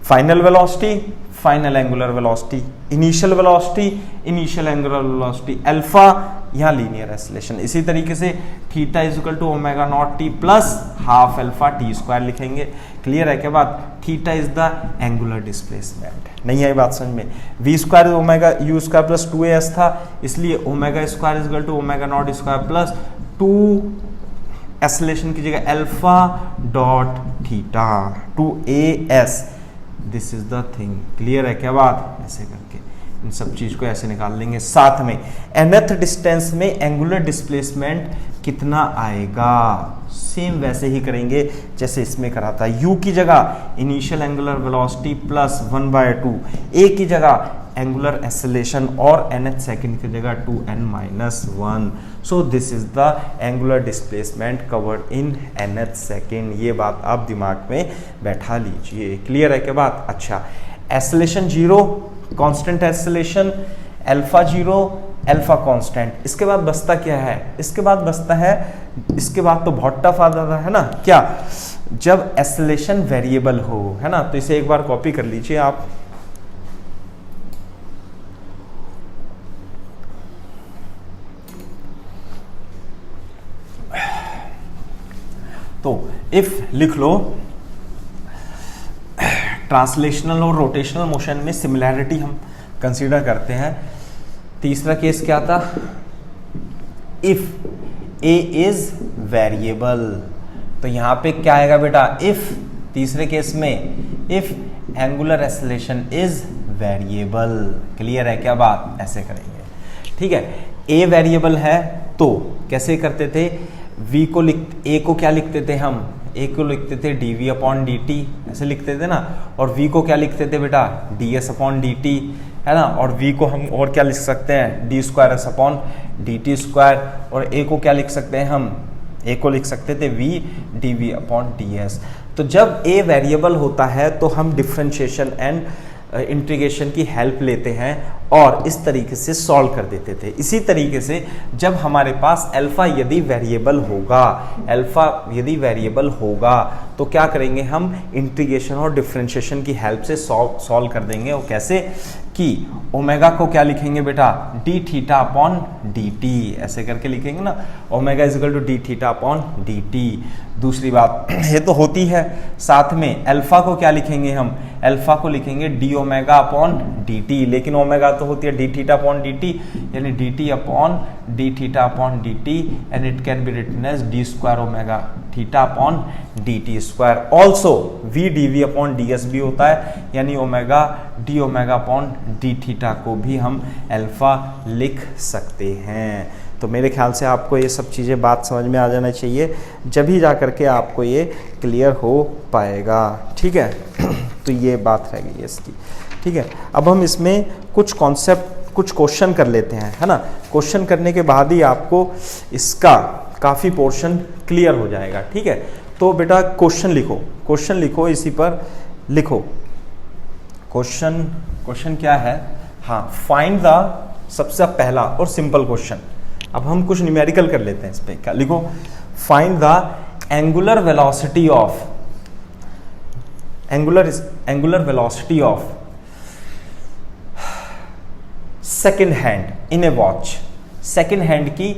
Final velocity, final angular velocity, initial velocity, initial angular velocity, alpha यहाँ लीनियर एक्सेलरेशन। इसी तरीके से theta is equal to omega naught t plus half alpha t square लिखेंगे। क्लियर है क्या बात? Theta is the angular displacement. नहीं आई बात समझ में? V square omega u square plus 2as था, इसलिए omega square is equal to omega naught square plus 2 acceleration की जगह alpha dot theta 2as। This is the thing. Clear है क्या बात? ऐसे करके इन सब चीज को ऐसे निकाल लेंगे। साथ में nth डिस्टेंस में एंगुलर डिस्प्लेसमेंट कितना आएगा, सेम वैसे ही करेंगे जैसे इसमें करा था। u की जगह initial angular velocity plus 1/2, a की जगह एंगुलर एक्सेलरेशन और nth सेकंड की जगह 2n-1, so this is the angular displacement covered in nth second. ये बात आप दिमाग में बैठा लीजिए। क्लियर है क्या बात? अच्छा, acceleration 0, constant acceleration, alpha 0, alpha constant. इसके बाद बचता क्या है? इसके बाद बचता है, इसके बाद तो बहुत टफ आ जाता है ना, क्या? जब एक्सेलरेशन वेरिएबल हो, है ना, तो इसे एक बार कॉपी कर लीजिए आप। तो इफ लिख लो, ट्रांसलेशनल और रोटेशनल मोशन में सिमिलैरिटी हम कंसीडर करते हैं। तीसरा केस क्या था? इफ ए इज वेरिएबल, तो यहां पे क्या आएगा बेटा? इफ, तीसरे केस में if angular acceleration is variable. Clear है क्या बात? ऐसे करेंगे, ठीक है। ए वेरिएबल है तो कैसे करते थे? v को ए को क्या लिखते थे हम? ए को लिखते थे dv/dt, ऐसे लिखते थे ना। और v को क्या लिखते थे बेटा? ds/dt, है ना। और v को हम और क्या लिख सकते हैं? d²s/dt²। और a को क्या लिख सकते हैं हम? a को लिख सकते थे v dv/ds। तो जब a वेरिएबल होता है तो हम डिफरेंशिएशन एंड इंटीग्रेशन की हेल्प लेते हैं और इस तरीके से सॉल्व कर देते थे। इसी तरीके से जब हमारे पास अल्फा यदि वेरिएबल होगा, अल्फा यदि वेरिएबल होगा तो क्या करेंगे हम? इंटीग्रेशन और डिफरेंशिएशन की हेल्प से सॉल्व कर देंगे। और कैसे? कि ओमेगा को क्या लिखेंगे बेटा? dθ/dt, ऐसे करके लिखेंगे ना, omega is equal to dθ/dt। दूसरी बात ये तो होती है, साथ में अल्फा को क्या लिखेंगे हम? अल्फा को लिखेंगे dω/dt, लेकिन ओमेगा तो होती है dθ/dt, यानी dθ/dt and it can be written as d²ωθ/dt²। Also v dv/ds भी होता है, यानी ओमेगा dω/dθ को भी हम अल्फा लिख सकते हैं। तो मेरे ख्याल से आपको ये सब चीज़ें बात समझ में आ जाना चाहिए, जब ही जा करके आपको ये क्लियर हो पाएगा, ठीक है। तो ये बात रह गई है इसकी, ठीक है। अब हम इसमें कुछ कॉन्सेप्ट, कुछ क्वेश्चन कर लेते हैं, है ना। क्वेश्चन करने के बाद ही आपको इसका काफ़ी पोर्शन क्लियर हो जाएगा, ठीक है। तो बेटा क्वेश्चन लिखो, क्वेश्चन लिखो, इसी पर लिखो क्वेश्चन क्या है? हाँ, फाइंड द, सबसे पहला और सिंपल क्वेश्चन। अब हम कुछ न्यूमेरिकल कर लेते हैं इस पे। क्या लिखो? Find the angular velocity of, angular velocity of second hand in A watch. Second hand की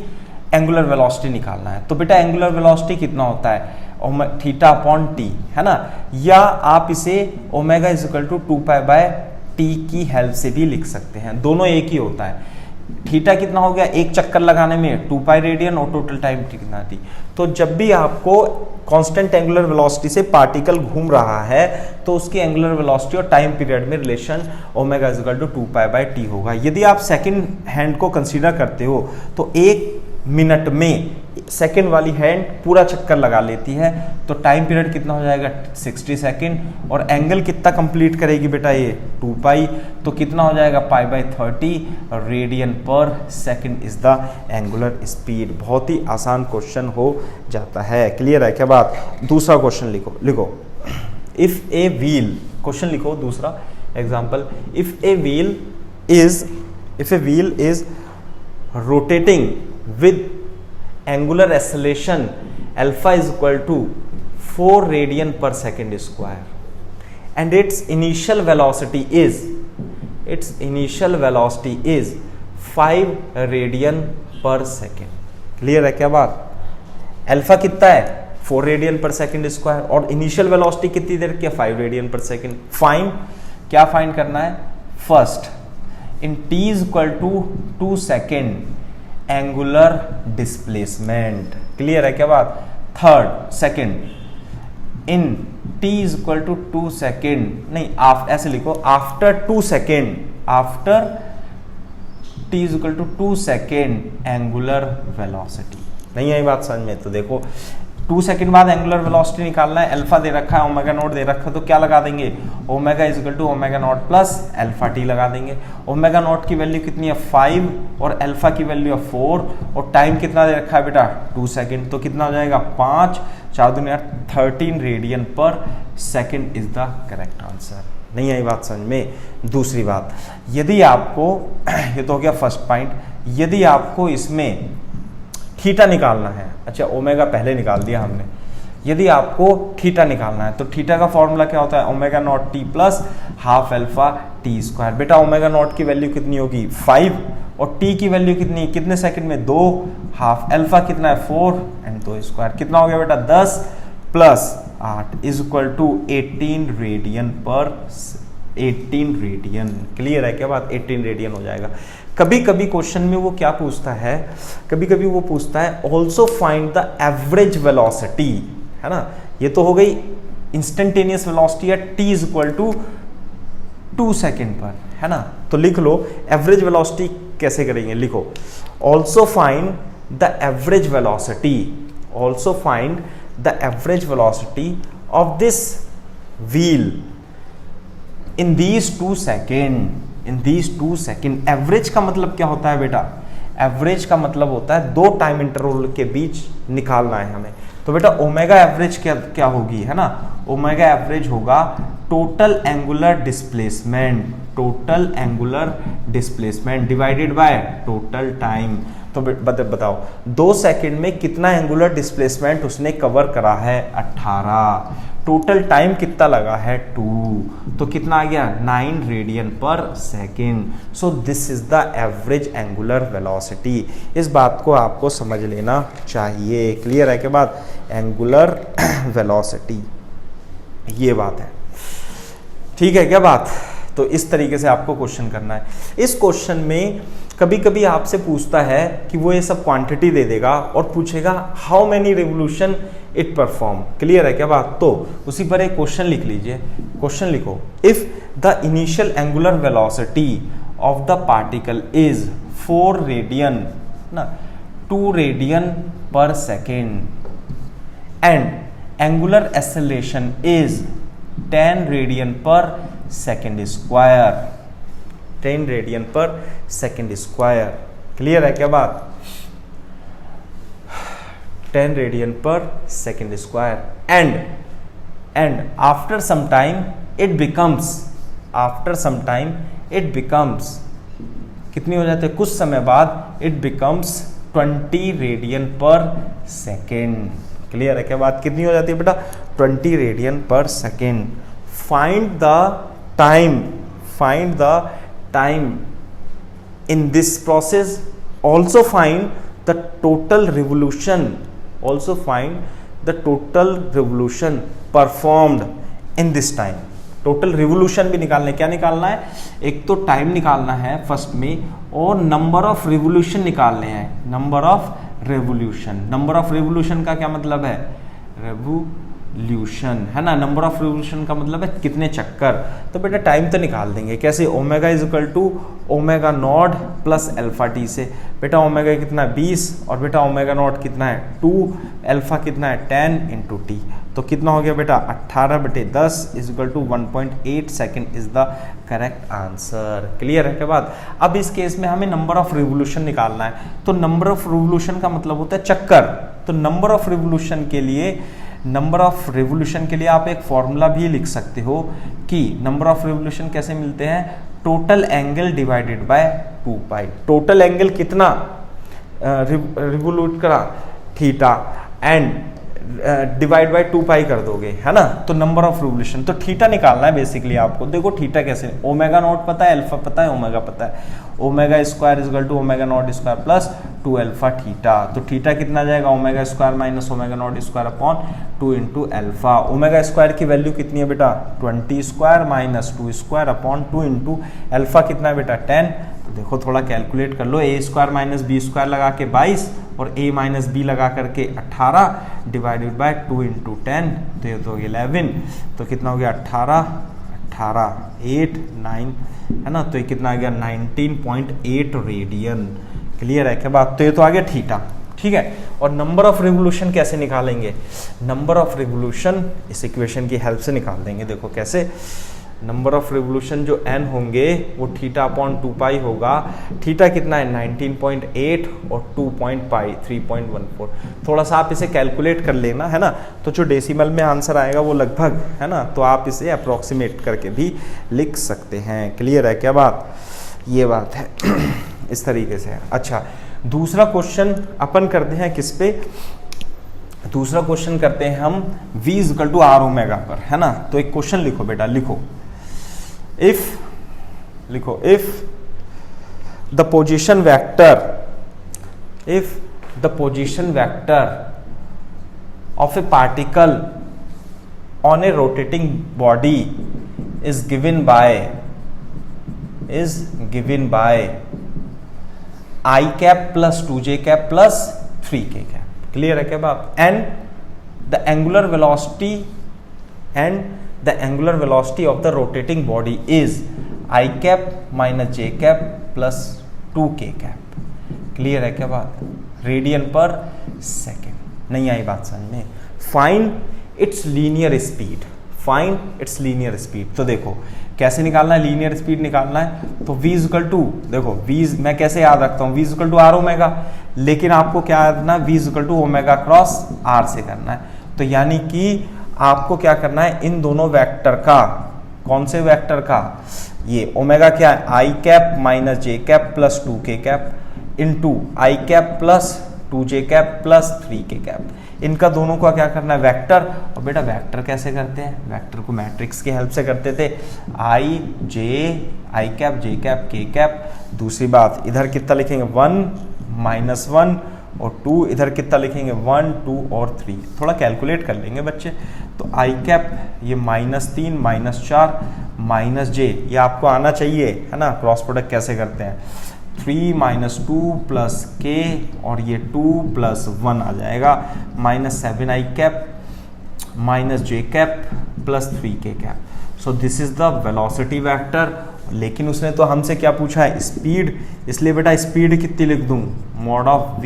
एंगुलर वेलोसिटी निकालना है। तो बेटा एंगुलर वेलोसिटी कितना होता है? θ/t, है ना। या आप इसे omega is equal to 2π/t की हेल्प से भी लिख सकते हैं, दोनों एक ही होता है। थीटा कितना हो गया? एक चक्कर लगाने में 2π रेडियन और टोटल टाइम कितना थी। तो जब भी आपको कांस्टेंट एंगुलर वेलोसिटी से पार्टिकल घूम रहा है तो उसकी एंगुलर वेलोसिटी और टाइम पीरियड में relation omega is equal to 2π/t होगा। यदि आप सेकंड हैंड को कंसीडर करते हो तो 1 मिनट में सेकंड वाली हैंड पूरा चक्कर लगा लेती है, तो टाइम पीरियड कितना हो जाएगा? 60 सेकंड। और एंगल कितना कंप्लीट करेगी बेटा? ये 2π, तो कितना हो जाएगा? π/30 radian per second is the angular speed. बहुत ही आसान क्वेश्चन हो जाता है। क्लियर है क्या बात? दूसरा क्वेश्चन लिखो इफ ए व्हील, क्वेश्चन लिखो दूसरा example. If a wheel is rotating with angular acceleration alpha is equal to 4 radian per second square and its initial velocity is 5 radian per second। Clear है क्या बात? अल्फा कितना है? 4 रेडियन पर सेकेंड स्क्वायर, और इनिशियल वेलोसिटी कितनी देर की? 5 रेडियन पर सेकेंड। क्या फाइंड करना है? First in t is equal to 2 second angular displacement. Clear है क्या बात? Second in t is equal to 2 second, नहीं ऐसे लिखो, after 2 second, after t is equal to 2 second angular velocity. नहीं आई बात समझ में? तो देखो 2 सेकंड बाद एंगुलर वेलोसिटी निकालना है, अल्फा दे रखा है, ओमेगा नॉट दे रखा है, तो क्या लगा देंगे, omega is equal to omega naught plus alpha t लगा देंगे। ओमेगा नॉट की वैल्यू कितनी है 5 और अल्फा की वैल्यू है 4 और टाइम कितना दे रखा है बेटा 2 सेकंड, तो कितना हो जाएगा 5 4 दूनी 13 radian per second is the correct answer. नहीं आई बात समझ में। दूसरी बात, यदि आपको ये तो हो गया फर्स्ट पॉइंट, यदि आपको इसमें थीटा निकालना है, अच्छा ओमेगा पहले निकाल दिया हमने, यदि आपको थीटा निकालना है तो थीटा का फॉर्मूला क्या होता है, omega naught t plus half alpha t square. बेटा ओमेगा नॉट की वैल्यू कितनी होगी 5 और टी की वैल्यू कितनी, कितने सेकंड में 2, हाफ अल्फा कितना है 4 एंड 2 स्क्वायर कितना हो गया बेटा 10 plus 8 is equal to 18 radian पर 18 रेडियन। क्लियर है क्या बात, 18 रेडियन हो जाएगा। कभी कभी क्वेश्चन में वो क्या पूछता है, कभी कभी वो पूछता है also find the average velocity, है ना। ये तो हो गई इंस्टेंटेनियस वेलोसिटी है t is equal to 2 second पर, है ना। तो लिख लो एवरेज वेलोसिटी कैसे करेंगे, लिखो also find the average velocity, also find the average velocity of this wheel in these 2 second, in these 2 second. Average का मतलब क्या होता है बेटा, एवरेज का मतलब होता है 2 टाइम इंटरवल के बीच निकालना है हमें। तो बेटा ओमेगा एवरेज क्या होगी, है ना, ओमेगा एवरेज होगा total angular displacement, total angular displacement divided by total time. तो बताओ 2 सेकंड में कितना एंगुलर डिस्प्लेसमेंट उसने कवर करा है 18, टोटल टाइम कितना लगा है 2, तो कितना आ गया 9 radian per second. So this is the average angular velocity. इस बात को आपको समझ लेना चाहिए। क्लियर है क्या बात, एंगुलर वेलोसिटी ये बात है, ठीक है क्या बात। तो इस तरीके से आपको क्वेश्चन करना है। इस क्वेश्चन में कभी कभी आपसे पूछता है कि वो ये सब क्वांटिटी दे देगा और पूछेगा how many revolution it perform. Clear है क्या बात। तो उसी पर एक क्वेश्चन लिख लीजिए, क्वेश्चन लिखो if the initial angular velocity of the particle is 4 radian ना 2 radian per second and angular acceleration is 10 radian per second square, 10 radian per second square. Clear है क्या बात, 10 radian per second square and after some time it becomes, after some time it becomes कितनी हो जाती है, कुछ समय बाद it becomes 20 radian per second. Clear है क्या बात, कितनी हो जाती है बेटा 20 radian per second. Find the time, find the time in this process, also find the total revolution, also find the total revolution performed in this time। Total revolution भी निकालना है, क्या निकालना है, एक तो टाइम निकालना है फर्स्ट में और नंबर ऑफ रिवोल्यूशन निकालने हैं, number of revolution. Number of revolution का क्या मतलब है, रिवोल्यूशन, है ना, नंबर ऑफ रिवोल्यूशन का मतलब है कितने चक्कर। तो बेटा टाइम तो निकाल देंगे कैसे, omega is equal to omega naught plus alpha t से। बेटा ओमेगा कितना है 20 और बेटा ओमेगा नॉट कितना है 2, अल्फा कितना है 10 इंटू टी। तो कितना हो गया बेटा 18/10 is equal to 1.8 second is the correct answer. Clear है क्या बात। अब इस केस में हमें नंबर ऑफ रिवोल्यूशन निकालना है, तो नंबर ऑफ रिवोल्यूशन का मतलब होता है चक्कर। तो नंबर ऑफ रिवोल्यूशन के लिए, नंबर ऑफ रिवोल्यूशन के लिए आप एक फॉर्मूला भी लिख सकते हो कि नंबर ऑफ रिवोल्यूशन कैसे मिलते हैं, total angle divided by 2 pi. Total angle कितना रिवोल्यूट करा थीटा एंड डिवाइड बाय 2 पाई कर दोगे, है ना। तो नंबर ऑफ रिवोल्यूशन, तो थीटा निकालना है बेसिकली आपको। देखो थीटा कैसे, ओमेगा नॉट पता है, अल्फा पता है, ओमेगा पता है। Omega square is equal to omega naught square plus 2 alpha theta. तो थीटा कितना जाएगा, omega square minus omega naught square upon 2 into alpha. Omega square की वैल्यू कितनी है बेटा 20 square minus 2 square upon 2 into alpha कितना है बेटा 10। तो देखो थोड़ा कैलकुलेट कर लो, a square minus b square लगा के 22 और ए माइनस बी लगा करके 18 डिवाइडेड बाय 2 इंटू 10 तो ये तो 11। तो कितना हो गया 18 8 9, है ना। तो ये कितना आ गया 19.8 रेडियन। क्लियर है क्या बात। तो ये तो आ गया थीटा, ठीक है। और नंबर ऑफ रिवोल्यूशन कैसे निकालेंगे? नंबर ऑफ रिवोल्यूशन इस इक्वेशन की हेल्प से निकाल देंगे। देखो कैसे, नंबर ऑफ रिवोल्यूशन जो n होंगे वो थीटा अपॉन 2 पाई होगा। थीटा कितना है 19.8 और 2 पाई 3.14। थोड़ा सा आप इसे कैलकुलेट कर लेना, है ना, तो जो डेसिमल में आंसर आएगा वो लगभग, है ना, तो आप इसे अप्रोक्सीमेट करके भी लिख सकते हैं। क्लियर है क्या बात? ये बात है इस तरीके से। अच्छा, दूसरा क्वेश्चन अपन करते हैं किस पे? दूसरा क्वेश्चन करते हैं हम v equal to are omega पर, है ना। तो एक क्वेश्चन लिखो बेटा, लिखो if the position vector of a particle on a rotating body is given by I cap plus 2j cap plus 3k cap। Clear है क्या बात? And the angular velocity of the rotating body is I cap minus j cap plus 2k cap। Clear है क्या बात? Radian per second. नहीं आई बात समझ में? Find its linear speed. तो देखो कैसे निकालना है, लीनियर स्पीड निकालना है। तो v इक्वल टू, देखो v मैं कैसे याद रखता हूँ, v equal to are omega, लेकिन आपको क्या करना है, v equal to omega cross r से करना है। तो यानी कि आपको क्या करना है, इन दोनों वेक्टर का, कौन से वेक्टर का, ये ओमेगा क्या है, I cap minus J cap plus 2k cap into I cap plus 2j cap plus 3k cap, इनका दोनों का क्या करना है, वेक्टर। और बेटा वेक्टर कैसे करते हैं, वेक्टर को मैट्रिक्स की हेल्प से करते थे, आई कैप जे कैप के कैप। दूसरी बात, इधर कितना लिखेंगे 1 माइनस 1 और 2, इधर कितना लिखेंगे 1 2 और 3। थोड़ा कैलकुलेट कर लेंगे बच्चे। तो आई कैप ये -3 -4 माइनस जे, ये आपको आना चाहिए, है ना, क्रॉस प्रोडक्ट कैसे करते हैं, 3 माइनस 2 प्लस के और ये 2 प्लस 1 आ जाएगा, -7 I cap minus J cap plus 3k cap. So this is the velocity vector. लेकिन उसने तो हमसे क्या पूछा है, स्पीड, इसलिए बेटा स्पीड कितनी लिख दूं, mod of v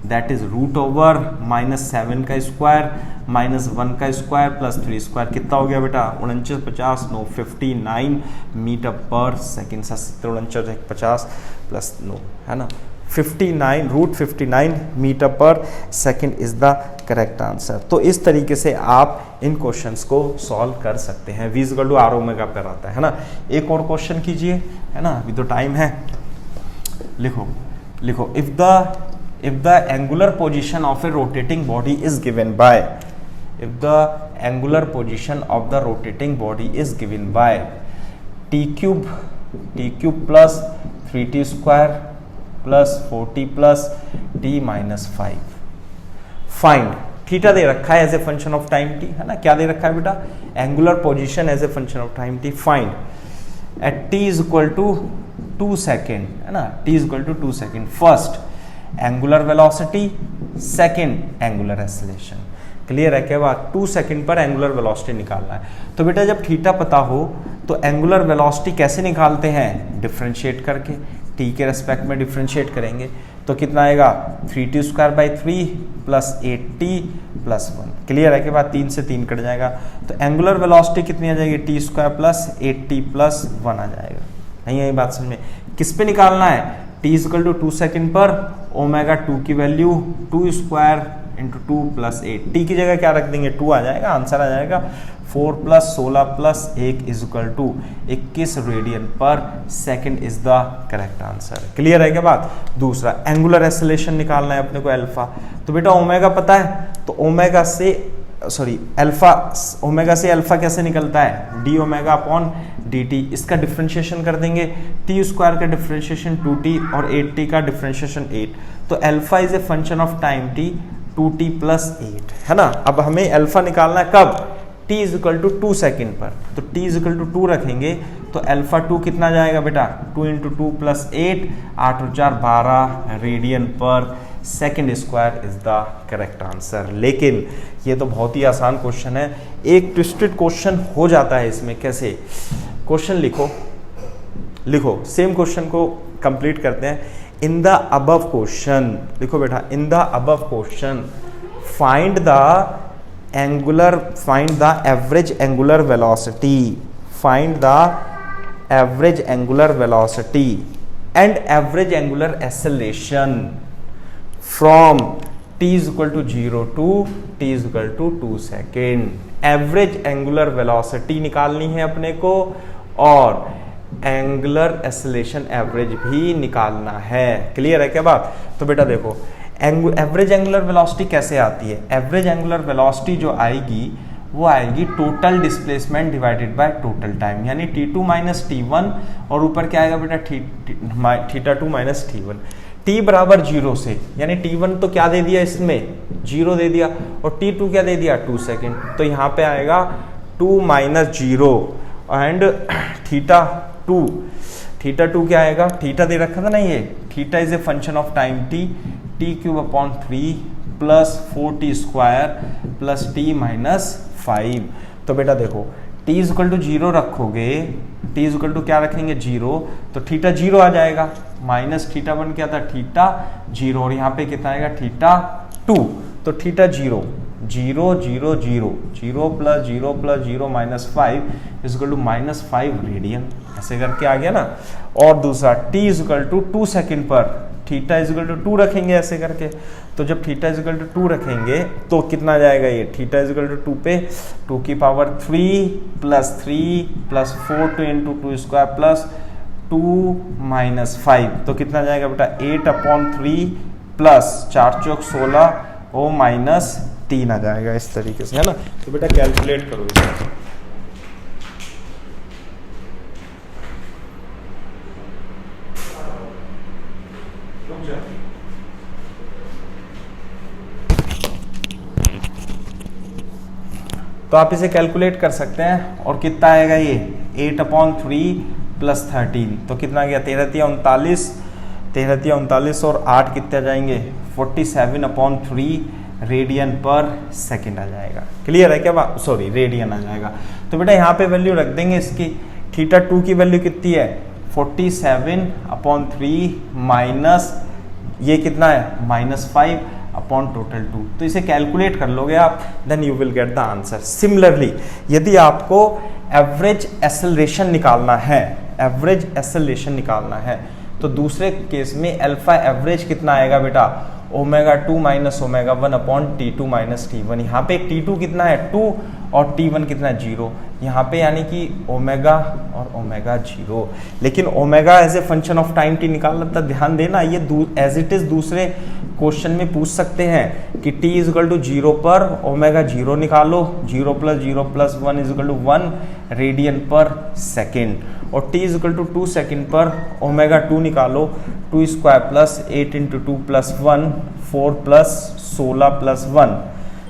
that is root over -7 का स्क्वायर -1 का स्क्वायर प्लस 3 स्क्वायर। कितना हो गया बेटा 49 50 9 59 मीटर पर सेकेंड। 49 50 प्लस 9, है ना, 59 रूट 59 मीटर पर second is the correct answer. तो इस तरीके से आप इन क्वेश्चंस को सॉल्व कर सकते हैं। v equal to are omega पर आता है ना। एक और क्वेश्चन कीजिए, है ना, अभी तो टाइम है। लिखो if the angular position of a rotating body is given by, if the angular position of the rotating body is given by t cube plus 3t square plus 4t plus t minus 5। Find, theta दे रखा है as a function of time t, है ना, क्या दे रखा है बेटा, angular position as a function of time t। Find at t is equal to 2 second, है ना, t is equal to 2 second, first angular velocity, second angular acceleration. Clear है क्या बात? 2 सेकंड पर एंगुलर वेलोसिटी निकालना है। तो बेटा जब थीटा पता हो तो एंगुलर वेलोसिटी कैसे निकालते हैं, डिफरेंशिएट करके, t के रेस्पेक्ट में डिफरेंशिएट करेंगे। तो कितना आएगा 3t square by 3 plus 8t plus 1। Clear है कि बात, 3 से 3 कट जाएगा। तो एंगुलर वेलोसिटी कितनी आ जाएगी, t square plus 8t plus 1 आ जाएगा। नहीं है ये बात समझ में? किस पे निकालना है, t इक्वल टू 2 सेकेंड पर ओमेगा 2 की value 2 square into 2 plus 8, T की जगह क्या रख देंगे 2 आ जाएगा, आंसर आ जाएगा 4 plus 16 plus 1 is equal to 21 radian per second is the correct answer. Clear है क्या बात? दूसरा एंगुलर एक्सेलरेशन निकालना है अपने को अल्फा। तो बेटा ओमेगा पता है, तो ओमेगा से अल्फा कैसे निकलता है, D omega upon D T. इसका डिफ्रेंशिएशन कर देंगे, टी स्क्वायर का डिफ्रेंशिएशन 2t और 8t का डिफ्रेंशिएशन 8। तो alpha is a function of time t 2t plus 8, है ना। अब हमें अल्फा निकालना है कब, t is equal to 2 second पर। तो t इज इक्वल टू 2 रखेंगे तो अल्फा 2 कितना जाएगा बेटा, 2 इंटू 2 प्लस 8 8 और 4 12 radian per second square is the correct answer. लेकिन ये तो बहुत ही आसान क्वेश्चन है, एक ट्विस्टेड क्वेश्चन हो जाता है इसमें। कैसे, क्वेश्चन लिखो सेम क्वेश्चन को कंप्लीट करते हैं। इन द अबव क्वेश्चन, लिखो बेटा, in the above question find the average angular velocity, find the average angular velocity and average angular acceleration from t is equal to 0 to t is equal to 2 second. Average angular velocity निकालनी है अपने को और एंगुलर एक्सेलरेशन एवरेज भी निकालना है। क्लियर है क्या बात? तो बेटा देखो, एवरेज एंगुलर वेलोसिटी कैसे आती है? एवरेज एंगुलर वेलोसिटी जो आएगी वो आएगी total displacement divided by total time, यानी t2 माइनस t1 और ऊपर क्या आएगा बेटा θ2 माइनस t1। t बराबर 0 से, यानी t1 तो क्या दे दिया इसमें 0 दे दिया और t2 क्या दे दिया 2 सेकेंड, तो यहाँ पे आएगा 2 माइनस 0 एंड θ2 क्या आएगा, थीटा दे रखा था ना ये, theta is a function of time t cube upon 3 plus 4t square plus t minus 5। तो बेटा देखो t इज इक्वल टू 0 रखोगे, t इज इक्वल टू क्या रखेंगे 0, तो थीटा 0 आ जाएगा, माइनस θ1 क्या था थीटा 0 और यहाँ पे कितना आएगा θ2, तो θ 0 0 0 0 0 plus 0 plus 0 minus 5 is equal to minus 5 radian, ऐसे करके आ गया ना। और दूसरा t is equal to 2 second पर थीटा इज इक्वल टू 2 रखेंगे ऐसे करके, तो जब थीटा इज इक्वल टू 2 रखेंगे तो कितना आ जाएगा ये, थीटा इज इक्वल टू 2 पे 2 की power 3 plus 4 2 into 2 square plus 2 minus 5, तो कितना जाएगा बेटा 8 अपॉन 3 प्लस 4 चौक 16 ओ माइनस 3 आ जाएगा, इस तरीके से, है ना। तो बेटा कैलकुलेट करो इसे। तो आप इसे कैलकुलेट कर सकते हैं और कितना आएगा ये 8 अपॉन 3 प्लस 13, तो कितना गया 13 39 और 8 कितने आ जाएंगे 47 अपॉन 3 रेडियन पर सेकंड आ जाएगा। क्लियर है क्या बात? सॉरी रेडियन आ जाएगा। तो बेटा यहाँ पे वैल्यू रख देंगे इसकी, θ2 की वैल्यू कितनी है 47 अपॉन 3 माइनस ये कितना है माइनस 5 अपॉन टोटल 2, तो इसे कैलकुलेट कर लोगे आप, then you will get the answer. Similarly यदि आपको एवरेज एक्सेलरेशन निकालना है, तो दूसरे केस में अल्फा एवरेज कितना आएगा बेटा ω2 minus ω1 upon t2 minus t1। यहाँ पे t2 कितना है 2 और t1 कितना है 0, यहाँ पे यानी कि ओमेगा और ओमेगा 0, लेकिन omega as a function of time t निकालना था, ध्यान देना ये एज इट इज दूसरे क्वेश्चन में पूछ सकते हैं कि t इज इक्वल टू 0 पर ओमेगा 0 निकालो, 0 plus 1 is equal to 1 radian per second, और t is equal to 2 second पर ओमेगा 2 निकालो, 2 square plus 8 into 2 plus 1 4 plus 16 plus 1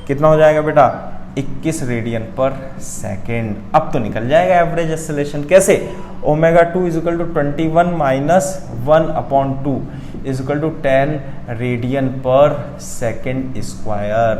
कितना हो जाएगा बेटा 21 रेडियन पर सेकेंड। अब तो निकल जाएगा एवरेज एक्सेलरेशन, कैसे omega 2 is equal to 21 minus 1 upon 2 is equal to 10 radian per second square.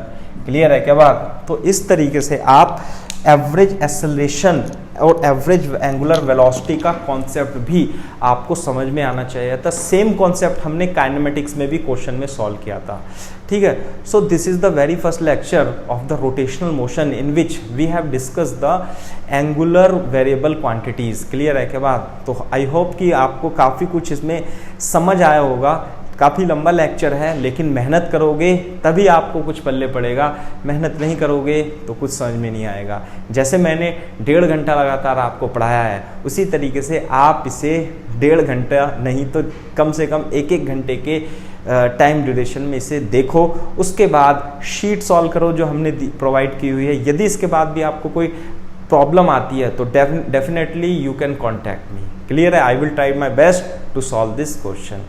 Clear है क्या बात? तो इस तरीके से आप एवरेज एक्सेलरेशन और एवरेज एंगुलर वेलोसिटी का कॉन्सेप्ट भी आपको समझ में आना चाहिए था। सेम कॉन्सेप्ट हमने काइनेमेटिक्स में भी क्वेश्चन में सॉल्व किया था, ठीक है। So this is the very first lecture of the rotational motion in which we have discuss the angular variable quantities. Clear है क्या बात? तो आई होप कि आपको काफ़ी कुछ इसमें समझ आया होगा। काफ़ी लंबा लेक्चर है, लेकिन मेहनत करोगे तभी आपको कुछ पल्ले पड़ेगा, मेहनत नहीं करोगे तो कुछ समझ में नहीं आएगा। जैसे मैंने 1.5 घंटा लगातार आपको पढ़ाया है, उसी तरीके से आप इसे 1.5 घंटा नहीं तो कम से कम 1-1 घंटे के टाइम ड्यूरेशन में इसे देखो। उसके बाद शीट सॉल्व करो जो हमने प्रोवाइड की हुई है। यदि इसके बाद भी आपको कोई प्रॉब्लम आती है तो definitely you can contact me. Clear है? I will try my best to solve this question.